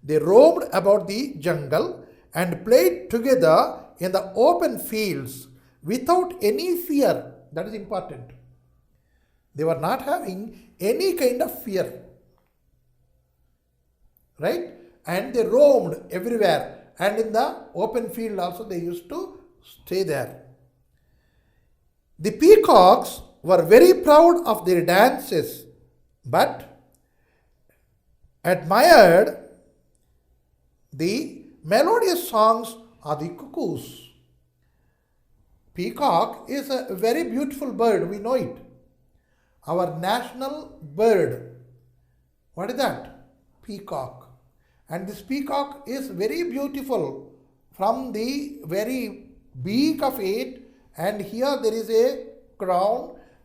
They roamed about the jungle and played together in the open fields without any fear. That is important. They were not having any kind of fear. Right? And they roamed everywhere. And in the open field also they used to stay there. The peacocks were very proud of their dances, but admired the melodious songs of the cuckoos. Peacock is a very beautiful bird, we know it. Our national bird. What is that? Peacock. And this peacock is very beautiful from the very beak of it, and here there is a crown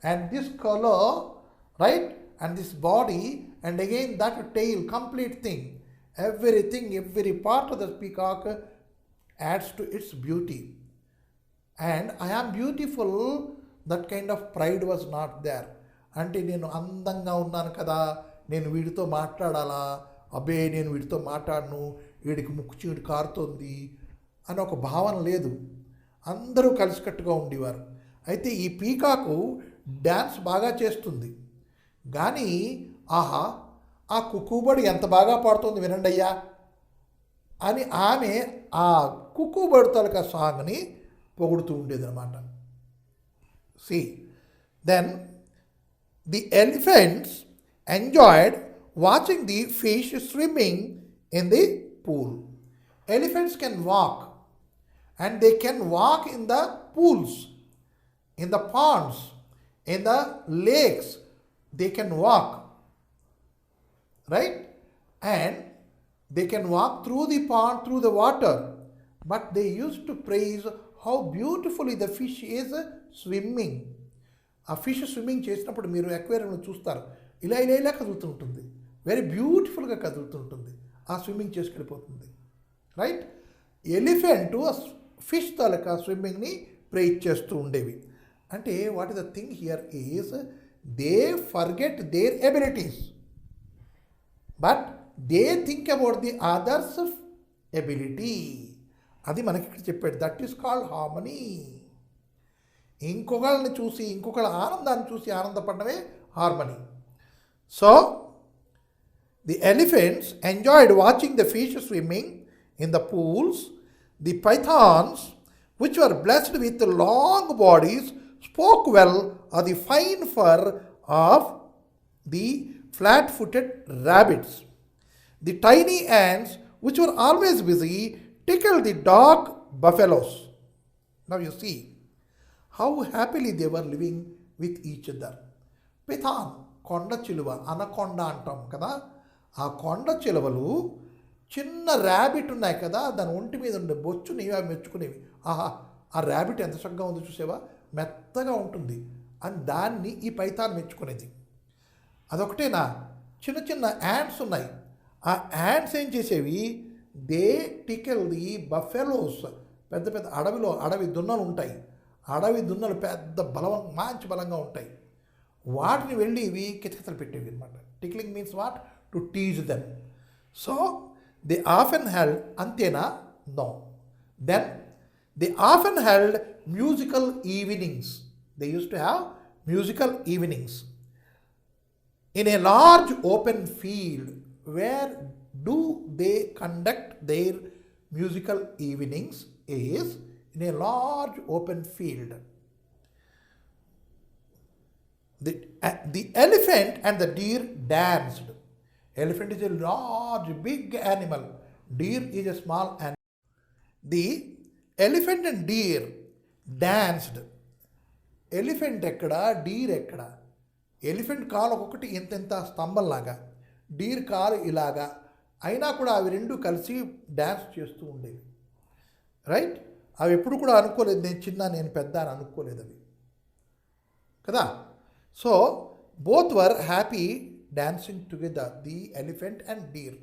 and this color, right? And this body, and again that tail, complete thing. Everything, every part of the peacock adds to its beauty. And I am beautiful, that kind of pride was not there. అంటే నేను అందంగా ఉన్నాను కదా, నేను వీడితో మాట్లాడాలా, అబ్బే నేను వీడితో మాట్లాడను, వీడికి ముక్కు చీడు కారుతోంది అని ఒక భావన లేదు. అందరూ కలిసికట్టుగా ఉండేవారు. అయితే ఈ పీకాకు డ్యాన్స్ బాగా చేస్తుంది, కానీ ఆహా ఆ కుక్కుబడి ఎంత బాగా పాడుతుంది వినండి అయ్యా అని ఆమె ఆ కుక్కుబడి తాలూకా సాంగ్ని పొగుడుతూ ఉండేదన్నమాట. See, then the elephants enjoyed watching the fish swimming in the pool. Elephants can walk, and they can walk in the pools, in the ponds, in the lakes. They can walk, right? And they can walk through the pond, through the water. But they used to praise how beautifully the fish is swimming. ఆ ఫిష్ స్విమ్మింగ్ చేసినప్పుడు మీరు అక్వేరియంలో చూస్తారు, ఇలా ఇలా ఇలా కదులుతుంటుంది, వెరీ బ్యూటిఫుల్గా కదులుతుంటుంది, ఆ స్విమ్మింగ్ చేసుకెళ్ళిపోతుంది, రైట్? ఎలిఫెంట్ ఫిష్ తాలూకా స్విమ్మింగ్ని ప్రేజ్ చేస్తూ ఉండేవి. అంటే what is the thing here is they forget their abilities, but they think about the others ability. అది మనకి ఇక్కడ చెప్పాడు. That is called harmony. ఇంకొకళ్ళని చూసి ఇంకొకళ్ళ ఆనందాన్ని చూసి ఆనందపడమే harmony. So the elephants enjoyed watching the fish swimming in the pools. The pythons which were blessed with long bodies spoke well of the fine fur of the flat-footed rabbits. The tiny ants, which were always busy, tickled the dark buffaloes. Now you see how happily they were living with each other. పిథాన్ కొండ చిలువ, అనకొండ అంటాం కదా, ఆ కొండ చిలువలు చిన్న ర్యాబిట్ ఉన్నాయి కదా, దాని ఒంటి మీద ఉండే బొచ్చుని అవి మెచ్చుకునేవి. ఆహా ఆ ర్యాబిట్ ఎంత చక్కగా ఉందో చూసేవా, మెత్తగా ఉంటుంది అని దాన్ని ఈ పైథాన్ మెచ్చుకునేది. అదొకటేనా, చిన్న చిన్న యాంట్స్ ఉన్నాయి, ఆ యాంట్స్ ఏం చేసేవి, దే టికెల్ ది బఫెలోస్. పెద్ద పెద్ద అడవి దున్నలు ఉంటాయి, అడవి దున్నలు పెద్ద మంచి బలంగా ఉంటాయి, వాటిని వెళ్ళి ఇవి కితకితలు పెట్టేవి అనమాట. Tickling means what, to tease them. So they often held, అంతేనా, no. Then they often held musical evenings. They use to have musical evenings in a large open field. Where do they conduct their musical evenings is in a large open field. The elephant and the deer danced. Elephant is a large, big animal. Deer is a small animal. The elephant and deer danced. Elephant ekkada, deer ekkada. Elephant కాలు ఒక్కొక్కటి ఎంతెంత స్తంభంలాగా, డీర్ కాలు ఇలాగా, అయినా కూడా అవి రెండు కలిసి డ్యాన్స్ చేస్తూ ఉండేవి, రైట్? అవి ఎప్పుడు కూడా అనుకోలేదు నేను చిన్న నేను పెద్ద అని అనుకోలేదు అవి కదా. So both were happy dancing together, the elephant and deer.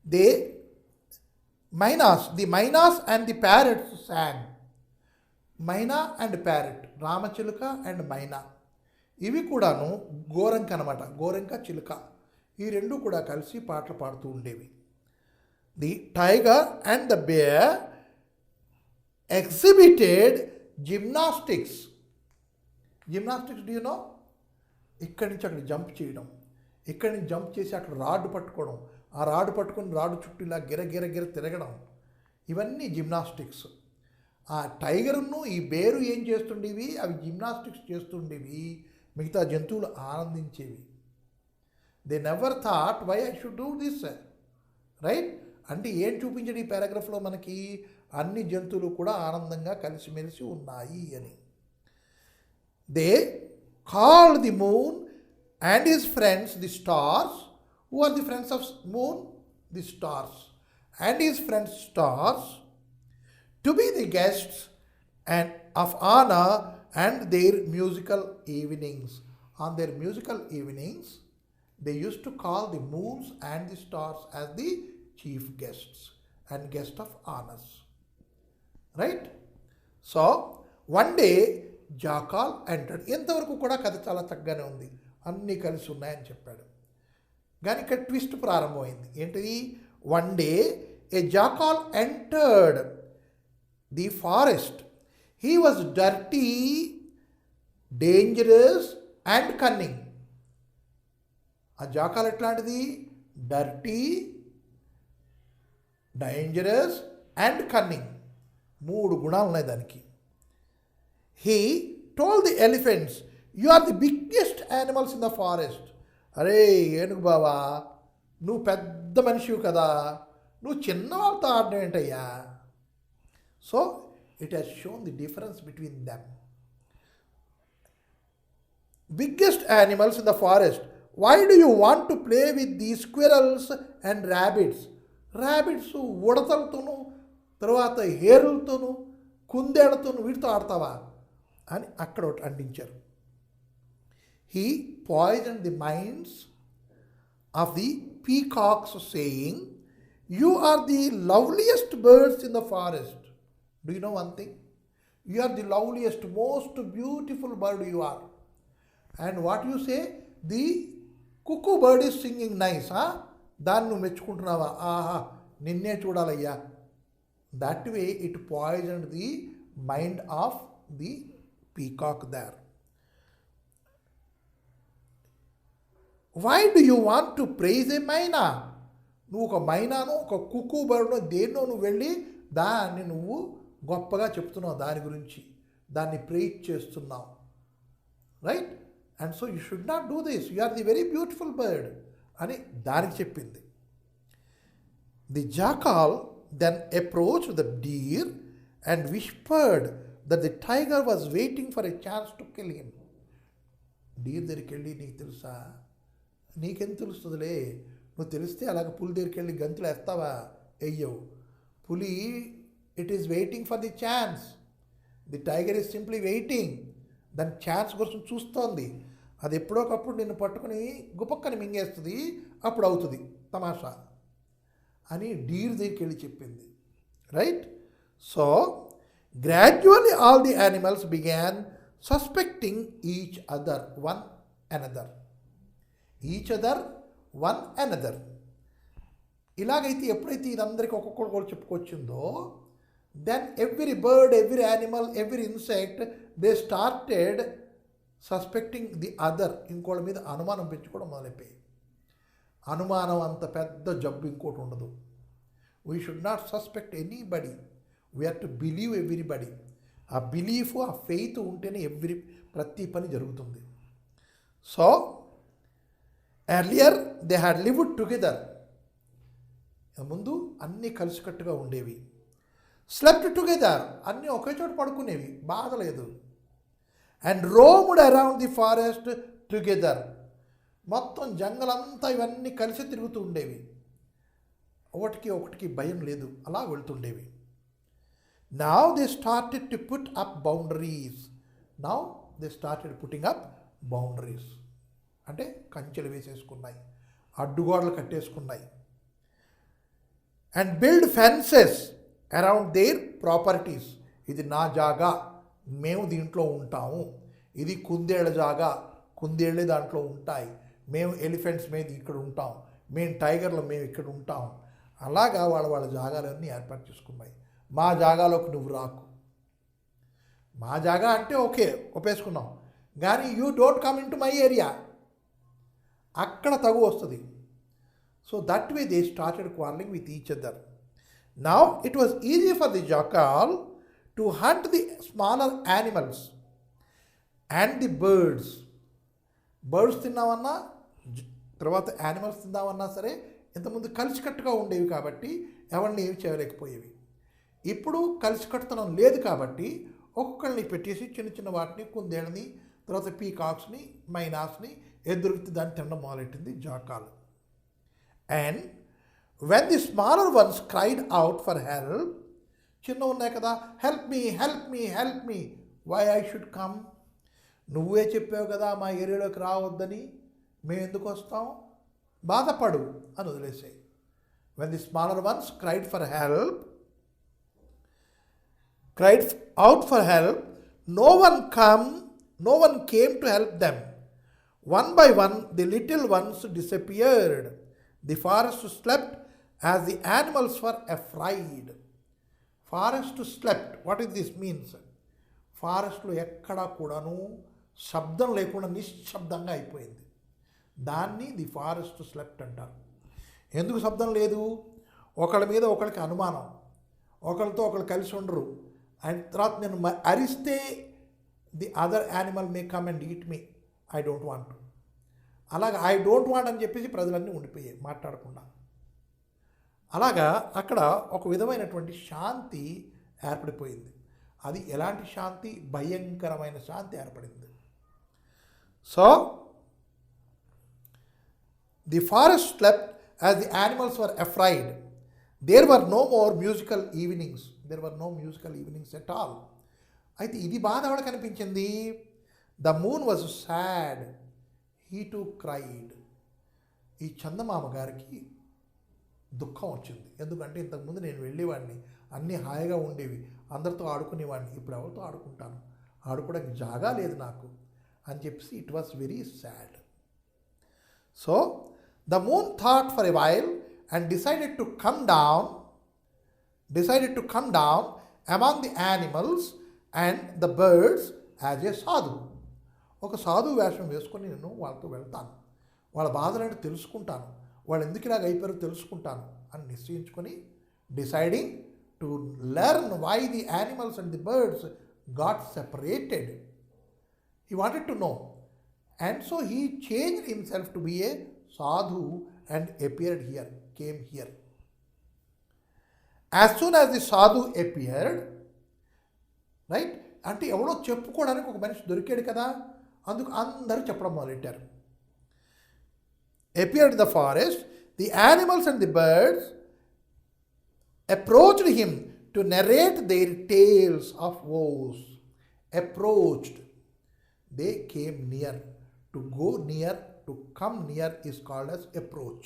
The mynas and the parrots sang. Myna and parrot, రామచిలుక అండ్ మైనా, ఇవి కూడాను గోరంక అనమాట, గోరంక చిలుక, ఈ రెండు కూడా కలిసి పాటలు పాడుతూ ఉండేవి. The tiger and the bear exhibited gymnastics. Gymnastics do you know? ఇక్కడి నుంచి అక్కడ జంప్ చేయడం, ఇక్కడి నుంచి జంప్ చేసి అక్కడ రాడ్డు పట్టుకోవడం, ఆ రాడ్డు పట్టుకొని రాడ్డు చుట్టూ ఇలా గిర తిరగడం, ఇవన్నీ జిమ్నాస్టిక్స్. ఆ టైగర్ను ఈ బేరు ఏం చేస్తుండేవి, అవి జిమ్నాస్టిక్స్ చేస్తుండేవి, మిగతా జంతువులు ఆనందించేవి. They never thought why I should do this, right? అంటే ఏం చూపించాడు ఈ పారాగ్రాఫ్లో మనకి? అన్ని జంతువులు కూడా ఆనందంగా కలిసిమెలిసి ఉన్నాయి అని. They call the moon and his friends the stars. Who are the friends of moon? The stars. And his friends stars to be the guests and of honour and their musical evenings. On their musical evenings they used to call the moons and the stars as the chief guests and guest of honors. Right? So, one day jackal entered. ఎంతవరకు కూడా కథ చాలా చక్కగానే ఉంది, అన్నీ కలిసి ఉన్నాయని చెప్పాడు. కానీ ఇక్కడ ట్విస్ట్ ప్రారంభమైంది. ఏంటిది? One day a jackal entered the forest. He was dirty, dangerous and cunning. ఆ జాకాల్ ఎట్లాంటిది? Dirty, dangerous and cunning. 3 గుణాలు ఉన్నాయి దానికి. He told the elephants, you are the biggest animals in the forest. అరే ఏనుగు బావా, నువ్వు పెద్ద మనిషివి కదా, నువ్వు చిన్న వాళ్ళతో ఆడడం ఏంటయ్యా? So it has shown the difference between them. Biggest animals in the forest, why do you want to play with these squirrels and rabbits? Rabbits ఉడతలతోనూ, తర్వాత హేరులతోనూ, కుందేళ్లతోనూ వీటితో ఆడతావా అని అక్కడ ఒకటి అంటించారు. He poison the minds of the peacocks saying, you are the loveliest birds in the forest. Do you know one thing? You are the loveliest, most beautiful bird you are. And what you say? The cuckoo bird is singing nice. దాన్ని నువ్వు మెచ్చుకుంటున్నావా? ఆహా, నిన్నే చూడాలయ్యా. That way it poison the mind of the peacock there. Why do you want to praise a myna? నువ్వు ఒక మైనాను, ఒక కుక్కు బర్డ్ను, దేన్నో నువ్వు వెళ్ళి దాన్ని నువ్వు గొప్పగా చెప్తున్నావు, దాని గురించి దాన్ని ప్రైజ్ చేస్తున్నావు. Right? And so you should not do this, you are the very beautiful bird అని దానికి చెప్పింది. The jackal then approach the deer and whispered that the tiger was waiting for a chance to kill him. Deer దగ్గరికి వెళ్ళి, నీకు తెలుసా? నీకెంత తెలుస్తుందిలే, నువ్వు తెలిస్తే అలాగ పులి దగ్గరికి వెళ్ళి గంతులు వేస్తావా? వెయ్యవు. పులి it is waiting for the chance, the tiger is simply waiting. దాని ఛాన్స్ కోసం చూస్తోంది. అది ఎప్పుడోకప్పుడు నిన్ను పట్టుకుని గుపక్కని మింగేస్తుంది, అప్పుడు అవుతుంది తమాషా అని డీర్ దగ్గరికి వెళ్ళి చెప్పింది. Right? So gradually all the animals began suspecting each other one another. Each other one another. ఇలాగైతే ఎప్పుడైతే ఇదందరికీ ఒక్కొక్కరు కూడా చెప్పుకొచ్చిందో, then every bird, every animal, every insect, they started suspecting the other. ఇంకోళ్ళ మీద అనుమానం పెంచుకోవడం మొదలైపోయి. అనుమానం అంత పెద్ద జబ్బు ఇంకోటి ఉండదు. We should not suspect anybody, we have to believe everybody. ఆ బిలీఫ్, ఆ ఫెయిత్ ఉంటేనే ప్రతి పని జరుగుతుంది. So earlier they had lived together. ముందు అన్నీ కలిసికట్టుగా ఉండేవి. స్లెప్ట్ టుగెదర్, అన్నీ ఒకే చోట పడుకునేవి, బాధ లేదు. And roamed around the forest together. మొత్తం జంగలంతా ఇవన్నీ కలిసి తిరుగుతూ ఉండేవి. ఒకటికి భయం లేదు, అలా వెళ్తుండేవి. Now they started to put up boundaries. Now they started putting up boundaries. అంటే కంచెలు వేసేసుకున్నాయి, అడ్డుగోడలు కట్టేసుకున్నాయి. And build fences around their properties. ఇది నా జాగా, మేము దీంట్లో ఉంటాము. ఇది కుందేళ్ళ జాగా, కుందేళ్ళే దాంట్లో ఉంటాయి. మేము ఎలిఫెంట్స్ మీద ఇక్కడ ఉంటాం, మేము టైగర్లు మేము ఇక్కడ ఉంటాం. అలాగా వాళ్ళ జాగాలన్నీ ఏర్పాటు చేసుకున్నాయి. మా జాగాలోకి నువ్వు రాకు. మా జాగా అంటే ఓకే, ఒప్పేసుకున్నాం, కానీ you don't come in to my area, అక్కడ తగు వస్తుంది. So that way they started quarrelling with each other. Now it was easy for the jackal to hunt the smaller animals and the birds. Birds తిన్నామన్నా, తర్వాత యానిమల్స్ తిందామన్నా సరే ఇంతకుముందు కలిసికట్టుగా ఉండేవి కాబట్టి ఎవరిని ఏమి చేయలేకపోయేవి. ఇప్పుడు కలిసికట్టుతనం లేదు కాబట్టి ఒక్కొక్కరిని పెట్టేసి చిన్న చిన్న వాటిని, కుందేళ్ళని, తర్వాత పీకాక్స్ని, మైనాస్ని ఎదురుకి దాన్ని తినడం మొదలెట్టింది jackal. And when the smaller ones cried out for help, చిన్న ఉన్నాయి కదా, help me help me help me, why I should come, నువ్వే చెప్పావు కదా మా ఏరియాలోకి రావద్దని, మేము ఎందుకు వస్తాం, బాధపడు అని వదిలేసాయి. When the smaller ones cried out for help, no one came to help them. One by one, the little ones disappeared. The forest slept as the animals were afraid. Forest slept. What is this means? ఫారెస్ట్లో ఎక్కడా కూడాను శబ్దం లేకుండా నిశ్శబ్దంగా అయిపోయింది. దాన్ని ది ఫారెస్ట్ స్లెప్ట్ అంటారు. ఎందుకు శబ్దం లేదు? ఒకళ్ళ మీద ఒకళ్ళకి అనుమానం, ఒకరితో ఒకళ్ళు కలిసి ఉండరు. అండ్ తర్వాత నేను అరిస్తే the other animal may come and eat me, I don't want. అలాగా ఐ డోంట్ వాంట్ అని చెప్పేసి ప్రజలన్నీ ఉండిపోయాయి మాట్లాడకుండా. అలాగా అక్కడ ఒక విధమైనటువంటి శాంతి ఏర్పడిపోయింది. అది ఎలాంటి శాంతి? భయంకరమైన శాంతి ఏర్పడింది. So the forest slept as the animals were afraid. There were no more musical evenings. There were no musical evenings at all. అయితే ఇది బాధ ఎవరికి అనిపించింది? The moon was sad, he too cried. ఈ చందమామ గారికి దుఃఖం వచ్చింది. ఎందుకంటే ఇంతకుముందు నేను వెళ్ళేవాడిని, అన్నీ హాయిగా ఉండేవి, అందరితో ఆడుకునేవాడిని, ఇప్పుడు ఎవరితో ఆడుకుంటాను, ఆడుకోవడానికి జాగా లేదు నాకు అని చెప్పేసి it was very sad. So the moon thought for a while and decided to come down among the animals and the birds as a sadhu. ఒక సాధువు వేషం వేసుకొని నేను వాళ్ళతో వెళ్తాను, వాళ్ళ బాధలను తెలుసుకుంటాను, వాళ్ళు ఎందుకు ఇలాగ అయిపోయారో తెలుసుకుంటాను అని నిశ్చయించుకొని, deciding to learn why the animals and the birds got separated. He wanted to know, and so he changed himself to be a sadhu and came here. As soon as the sadhu appeared, right, అంటే ఎవడో చెప్పుకోవడానికి ఒక మనిషి దొరికాడు కదా, అందుకు అందరూ చెప్పడం మొదలెట్టారు. Appeared in the forest, the animals and the birds approached him to narrate their tales of woes. Approached, they came near. To go near, to come near is called as approach.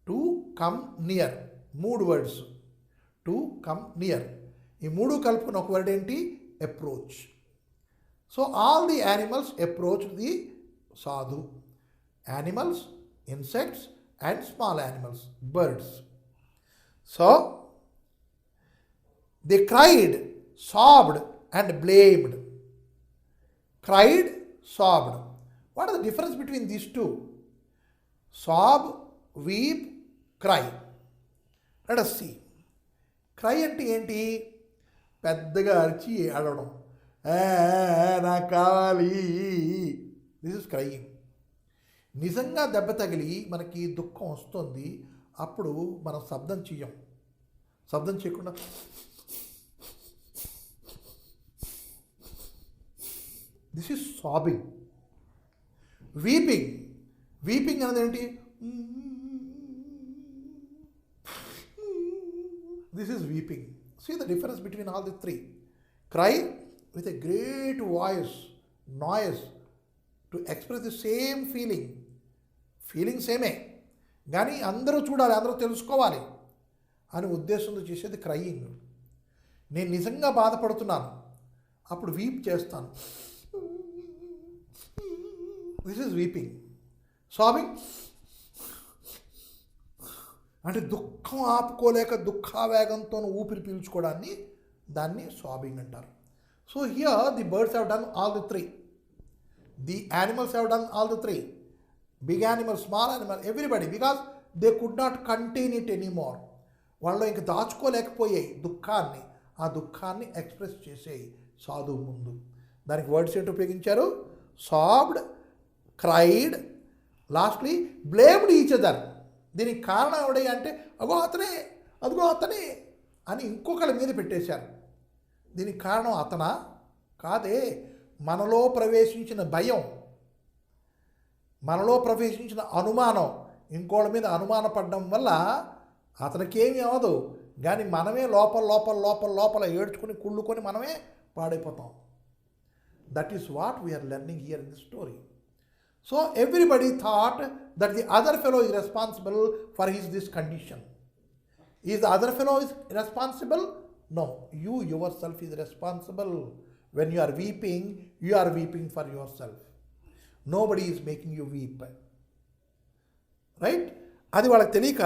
To come near, మూడు వర్డ్స్. టు కమ్ నియర్, ఈ మూడు కలుపుకున్న ఒక వర్డ్ ఏంటి? Approach. So all the animals approach the sadhu. Animals, insects and small animals, birds. So they cried, sobbed and blamed. Cried, sobbed. What is the difference between these two? Sob, weep, cry. Let us see. Cry అంటే ఏంటి? పెద్దగా అరిచి అడవడం, నాకు కావాలి. This is crying. నిజంగా దెబ్బ తగిలి మనకి దుఃఖం వస్తుంది, అప్పుడు మనం శబ్దం చెయ్యం. శబ్దం చేయకుండా దిస్ ఈజ్ సాబింగ్. వీపింగ్ అనేది ఏంటి? This is weeping. See the difference between all the three. Cry with a great voice, noise to express the same feeling సేమే, కానీ అందరూ చూడాలి, అందరూ తెలుసుకోవాలి అని ఉద్దేశంతో చేసేది క్రయింగ్. నేను నిజంగా బాధపడుతున్నాను, అప్పుడు వీప్ చేస్తాను. This is weeping. సాబింగ్ అంటే దుఃఖం ఆపుకోలేక దుఃఖావేగంతో ఊపిరి పీల్చుకోవడాన్ని, దాన్ని సాబింగ్ అంటారు. So here the birds have done all the three. The animals have done all the three. Big animal, small animal, everybody, because they could not contain it anymore. వాళ్ళు ఇంక దాచుకోలేకపోయాయి దుఃఖాన్ని, ఆ దుఃఖాన్ని ఎక్స్ప్రెస్ చేసేయి సాధువు ముందు. దానికి వర్డ్స్ ఏంటి ఉపయోగించారు? సాబ్డ్, cried, lastly blamed each other. దీనికి కారణం ఎవడే అంటే, అగో అతనే అదిగో అతనే అని ఇంకొకరి మీద పెట్టేశారు. దీనికి కారణం అతనా? కాదే, మనలో ప్రవేశించిన భయం, మనలో ప్రవేశించిన అనుమానం. ఇంకోళ్ళ మీద అనుమానపడడం వల్ల అతనికేమీ అవ్వదు, కానీ మనమే లోపల లోపల లోపల లోపల ఏడ్చుకొని కుళ్ళుకొని మనమే పాడైపోతాం. That is what we are learning here in the story. So everybody thought that the other fellow is responsible for his this condition. Is the other fellow is responsible? No, you yourself is responsible. When you are weeping for yourself. Nobody is making you weep. Right? అది వాళ్ళకి తెలియక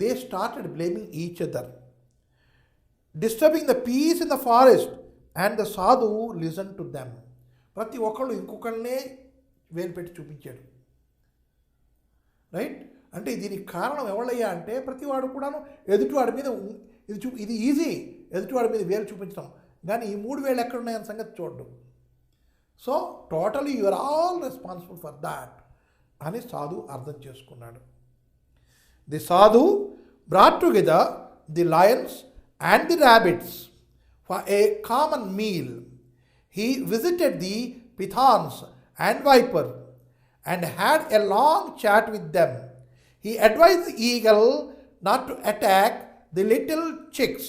they started blaming each other, disturbing the peace in the forest and the sadhu listen to them. ప్రతి ఒక్కళ్ళు ఇంకొకళ్ళనే వేలు పెట్టి చూపించాడు. రైట్? అంటే దీనికి కారణం ఎవళ్ళయ్యా అంటే ప్రతివాడు కూడాను ఎదుటివాడి మీద ఇది ఈజీ, ఎదుటివాడి మీద వేలు చూపించడం, కానీ ఈ 3 వేలు ఎక్కడున్నాయన్న సంగతి చూడడం. So totally you are all responsible for that అని సాధు అర్థం చేసుకున్నాడు. The sadhu brought together the lions and the rabbits for a common meal. He visited the pythons and viper and had a long chat with them. He advised the eagle not to attack the little chicks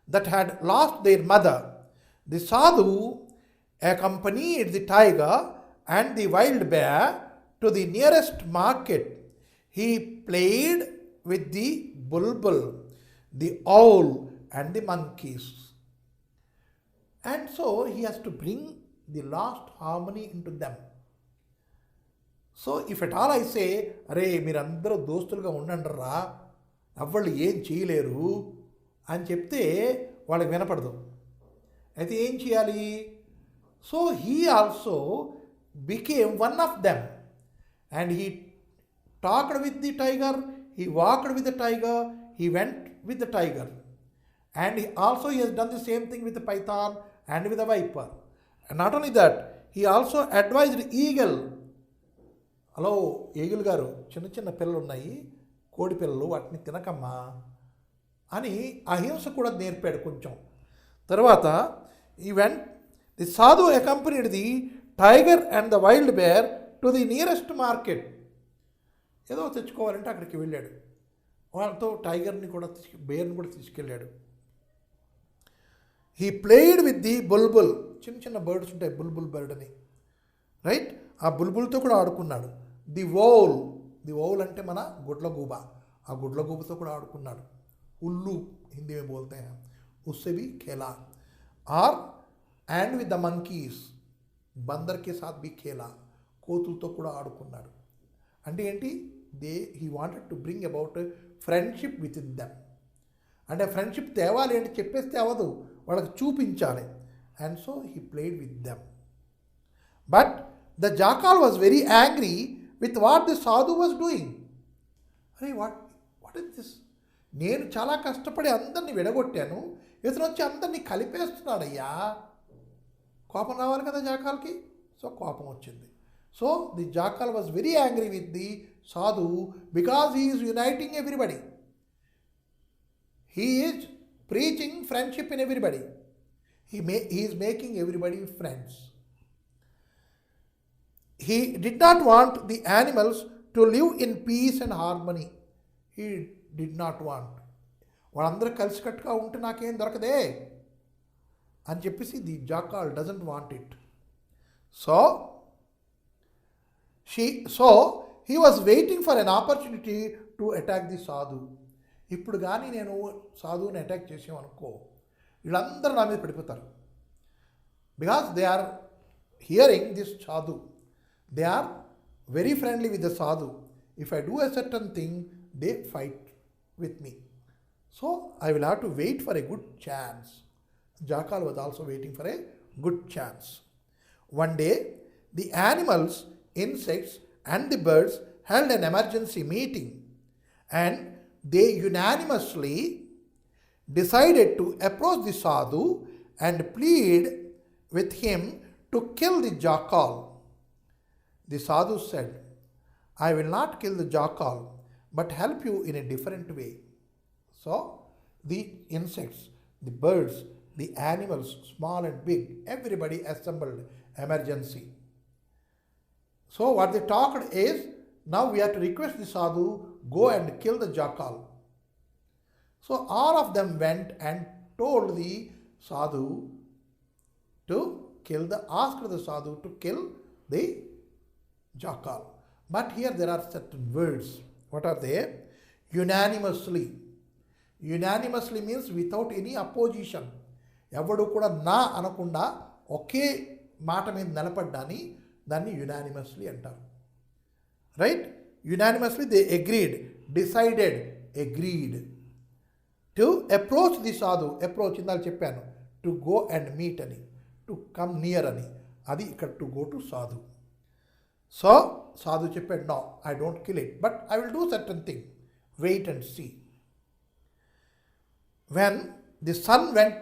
that had lost their mother. The sadhu accompanied the tiger and the wild bear to the nearest market. He played with the bulbul, the owl and the monkeys. And so he has to bring the lost harmony into them. So if at all I say, అరే మీరందరూ దోస్తులుగా ఉండండి రా, ఎవ్వళ్ళు ఏం చేయలేరు అని చెప్తే వాళ్ళకి వినపడదు. అయితే ఏం చేయాలి? So he also became one of them and he talked with the tiger, he walked with the tiger, he went with the tiger, and also he has done the same thing with the python and with the viper. And not only that, he also advised eagle. Hello eagle గారు, చిన్న చిన్న పిల్లలు ఉన్నాయి, కోడి పిల్లలు, వాటిని తినకమ్మా అని అహింస కూడా నేర్పాడు కొంచెం. తర్వాత event the sadhu accompanied the tiger and the wild bear to the nearest market. ఏదో తెచ్చుకోవాలంటే అక్కడికి వెళ్ళాడు. వాళ్ళతో టైగర్ని కూడా బేర్ని కూడా తీసుకెళ్ళాడు. హీ ప్లేయిడ్ విత్ ది బుల్బుల్. చిన్న చిన్న బర్డ్స్ ఉంటాయి, బుల్బుల్ బర్డ్ అని, రైట్? ఆ బుల్బుల్తో కూడా ఆడుకున్నాడు. ది ఓల్ అంటే మన గుడ్లగూబ, ఆ గుడ్లగూబతో కూడా ఆడుకున్నాడు. ఉల్లు హిందీ में बोलते हैं, उससे भी खेला. और and with the monkeys, Bandar के साथ भी खेला. కోతులతో కూడా ఆడుకున్నాడు. అంటే ఏంటి? He wanted to bring about friendship with in them. అంటే ఫ్రెండ్షిప్ తేవాలి అంటే చెప్పేస్తే అవ్వదు, వాళ్ళకి చూపించాలి. And so he played with them. But the jackal was very angry with what the సాధు వాజ్ డూయింగ్. అరే వాట్ ఇస్ దిస్? నేను చాలా కష్టపడి అందరినీ విడగొట్టాను, ఇతను వచ్చి అందరినీ కలిపేస్తున్నాడయ్యా. కోపం రావాలి కదా జాకాల్కి. సో కోపం వచ్చింది. So the jackal was very angry with the sadhu because he is uniting everybody. He is preaching friendship in everybody. He is making everybody friends. He did not want the animals to live in peace and harmony. He did not want. వాళ్ళందరూ కలిసికట్టుగా ఉంటే నాకేం దొరకదే అని చెప్పేసి the jackal doesn't want it. So he was waiting for an opportunity to attack the sadhu. ఇప్పుడు కానీ నేను సాధువుని అటాక్ చేసామనుకో, వీళ్ళందరూ నా మీద పడిపోతారు. Because they are hearing this sadhu, they are very friendly with the sadhu. If I do a certain thing, they fight with me. So I will have to wait for a good chance. Jackal was also waiting for a good chance. One day, the animals, insects, and the birds held an emergency meeting, and they unanimously decided to approach the sadhu and plead with him to kill the jackal. The sadhu said, "I will not kill the jackal, but help you in a different way." So the insects, the birds, the animals, small and big, everybody assembled. Emergency. So what they talked is, now we have to request the sadhu, go and kill the jackal. So all of them went and told the sadhu to asked the sadhu to kill the jackal. But here there are certain words. What are they? Unanimously. Unanimously means without any opposition. ఎవడు కూడా నా అనకుండా ఒకే మాట మీద నిలబడ్డాని దాన్ని యునానిమస్లీ అంటారు. Right? Unanimously they agreed, decided, agreed to approach the sadhu. Approach ఇందాక చెప్పాను, టు గో అండ్ మీట్ అని, టు కమ్ నియర్ అని. అది ఇక్కడ to go to sadhu. So sadhu చెప్పాడు, no I don't kill it, but I will do certain thing, wait and see. When the sun went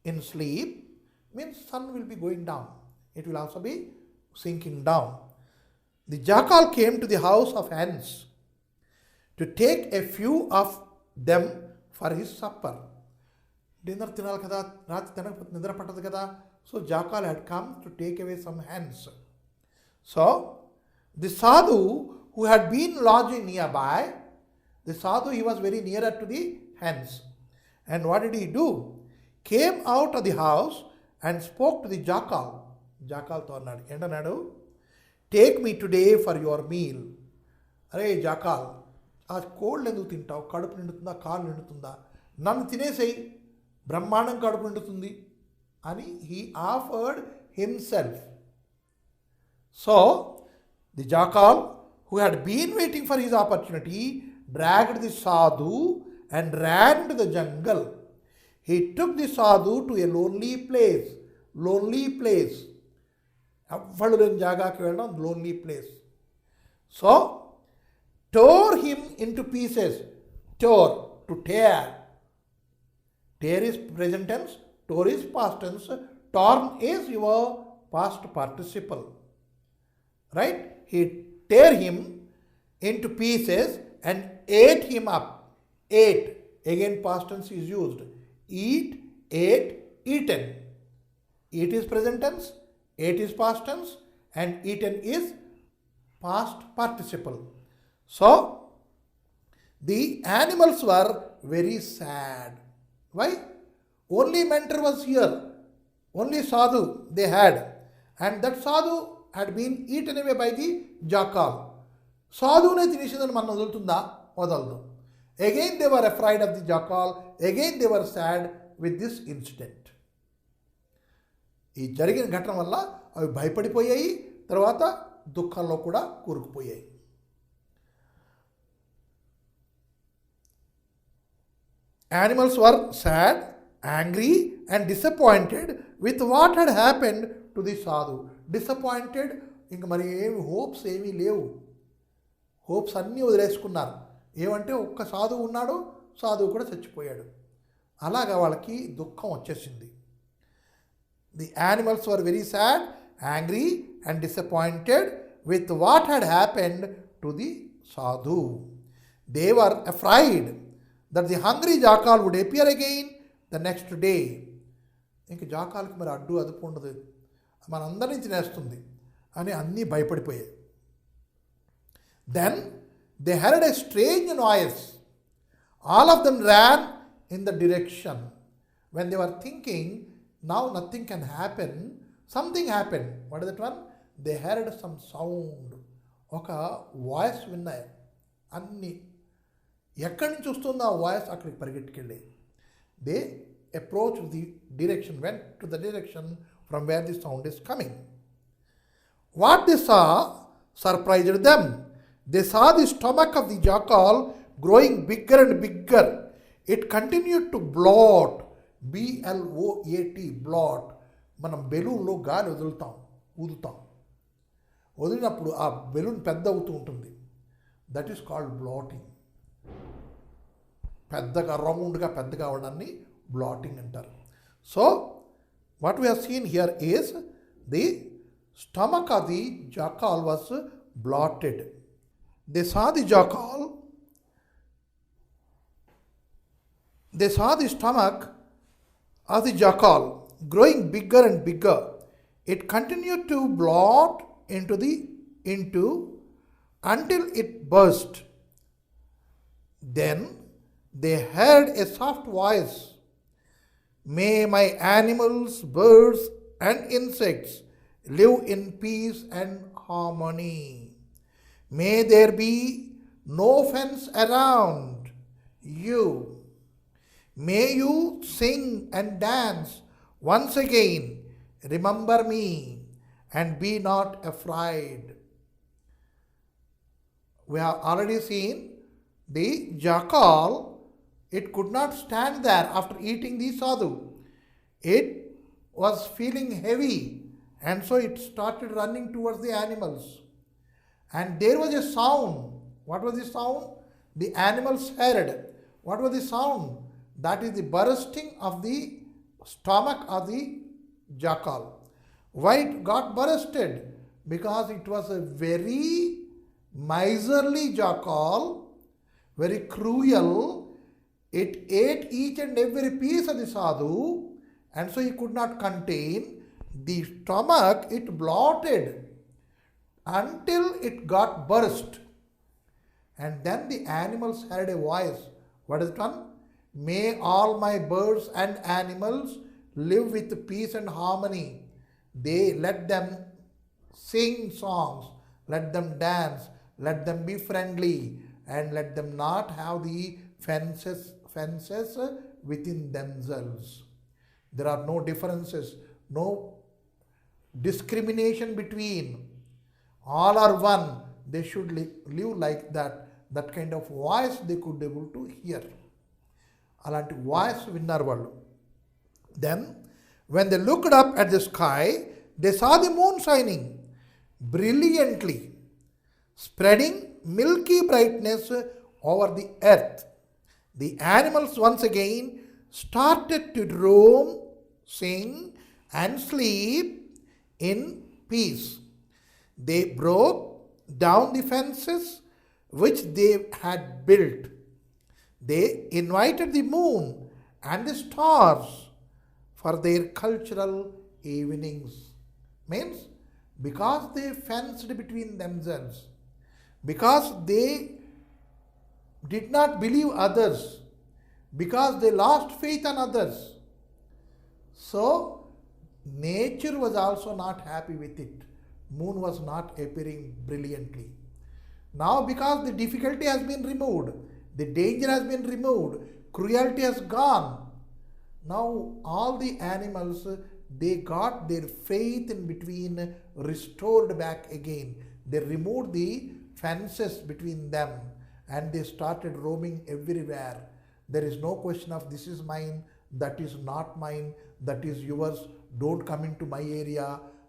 in sleep, means sun will be going down. It will also be sinking down. The jackal came to the house of hens to take a few of them for his supper. Dinner తినాలి కదా, రాత్రి తినకపోతే నిద్ర పట్టదు కదా. So jackal had come to take away some hens. So the sadhu who had been lodging nearby, the sadhu, he was very nearer to the hens. And what did he do? Came out of the house and spoke to the jackal. Jackal తో అన్నాడు, ఏంటన్నాడు? Take me today for your meal. అరే జాకాల్, ఆ కోళ్ళు ఎందుకు తింటావు? కడుపు నిండుతుందా, కాలు నిండుతుందా? నన్ను తినేసేయి, బ్రహ్మాండం కడుపు నిండుతుంది అని he offered himself. So the jackal who had been waiting for his opportunity dragged the sadhu and ran into the jungle. He took the sadhu to a lonely place. Lonely place. ఎవ్వడు లేని జాగాకి వెళ్ళడం, lonely place. So tore him into pieces. Tore, to tear. Tear is present tense, tore is past tense, torn is your past participle. Right? He tear him into pieces and ate him up. Ate, again past tense is used. Eat, ate, eaten. Eat is present tense, ate is past tense, and eaten is past participle. So the animals were very sad. Why? Only mentor was here, only sadhu they had, and that sadhu had been eaten away by the jackal. సాధువునే తినేసిందని మనం వదులుతుందా? వదలదు. Again they were afraid of the jackal. Again they were sad with this incident. ఈ జరిగిన ఘటన వల్ల అవి భయపడిపోయాయి, తర్వాత దుఃఖంలో కూడా కూరుకుపోయాయి. Animals were sad, angry and disappointed with what had happened to the sadhu. Disappointed, ఇంక మరి ఏమి హోప్స్ ఏమీ లేవు. హోప్స్ అన్నీ వదిలేసుకున్నారు. ఏమంటే ఒక్క సాధువు ఉన్నాడు, సాధువు కూడా చచ్చిపోయాడు. అలాగా వాళ్ళకి దుఃఖం వచ్చేసింది. The animals were very sad, angry and disappointed with what had happened to the sadhu. They were afraid that the hungry jackal would appear again the next day. ఇంక జాకాల్కి మరి అడ్డు అదుపు ఉండదు, మనందరినీ తినేస్తుంది అని అన్నీ భయపడిపోయాయి. Then they heard a strange noise. All of them ran in the direction. When they were thinking, now nothing can happen, something happened. What is that one? They heard some sound. ఒక వాయిస్ విన్నాయి. అన్ని ఎక్కడి నుంచి వస్తుందో ఆ వాయిస్ అక్కడికి పరిగెట్టుకెళ్ళి. They approached the direction, went to the direction from where the sound is coming. What they saw surprised them. They saw the stomach of the jackal growing bigger and bigger. It continued to bloat. BLOAT, bloat. మనం బెలూన్లో గాలి ఊదుతాం. వదిలినప్పుడు ఆ బెలూన్ పెద్ద అవుతూ ఉంటుంది. That is called blotting. పెద్దగా రౌండ్గా పెద్దగా అవడాన్ని బ్లాటింగ్ అంటారు. So what we have scene here is the stomach of the jackal was blotted. They saw the jackal they saw the stomach of the jackal growing bigger and bigger. It continued to blot into until it burst. Then they heard a soft voice. May my animals, birds, and insects live in peace and harmony. May there be no fence around you. May you sing and dance once again. Remember me and be not afraid. We have already seen the jackal. It could not stand there after eating the sadhu. It was feeling heavy, and so it started running towards the animals. And there was a sound. What was the sound? The animals heard. What was the sound? That is the bursting of the stomach of the jackal. Why it got bursted? Because it was a very miserly jackal, very cruel. It ate each and every piece of the sadhu, and so he could not contain the stomach. It blotted until it got burst. And then the animals heard a voice. What is it one? May all my birds and animals live with peace and harmony. They let them sing songs, let them dance, let them be friendly, and let them not have the fences within themselves. There are no differences, no discrimination between. All are one. They should live like that. That kind of voice they could be able to hear. అలాంటి వాయిస్ విన్నారు వాళ్ళు. Then when they looked up at the sky, they saw the moon shining brilliantly, spreading milky brightness over the earth. The animals once again started to roam, sing, and sleep in peace. They broke down the fences which they had built. They invited the moon and the stars for their cultural evenings. Means because they fenced between themselves, because they did not believe others, because they lost faith on others. So nature was also not happy with it. Moon was not appearing brilliantly. Now because the difficulty has been removed, the danger has been removed, cruelty has gone. Now all the animals, they got their faith in between restored back again. They removed the fences between them and they started roaming everywhere. There is no question of this is mine, that is not mine, that is yours, don't come into my area.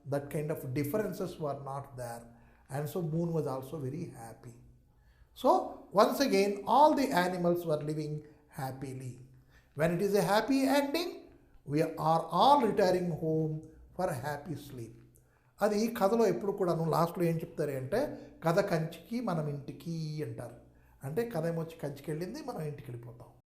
That kind of differences were not there. And so moon was also very happy. So once again all the animals were living happily. When it is a happy ending, we are all retiring home for happy sleep. అది కథలో ఎప్పుడు కూడాను లాస్ట్లో ఏం చెప్తారు అంటే కథ కంచికి మనం ఇంటికి అంటారు. అంటే కథ ఏమొచ్చి కంచికి వెళ్ళింది, మనం ఇంటికి వెళ్ళిపోతాం.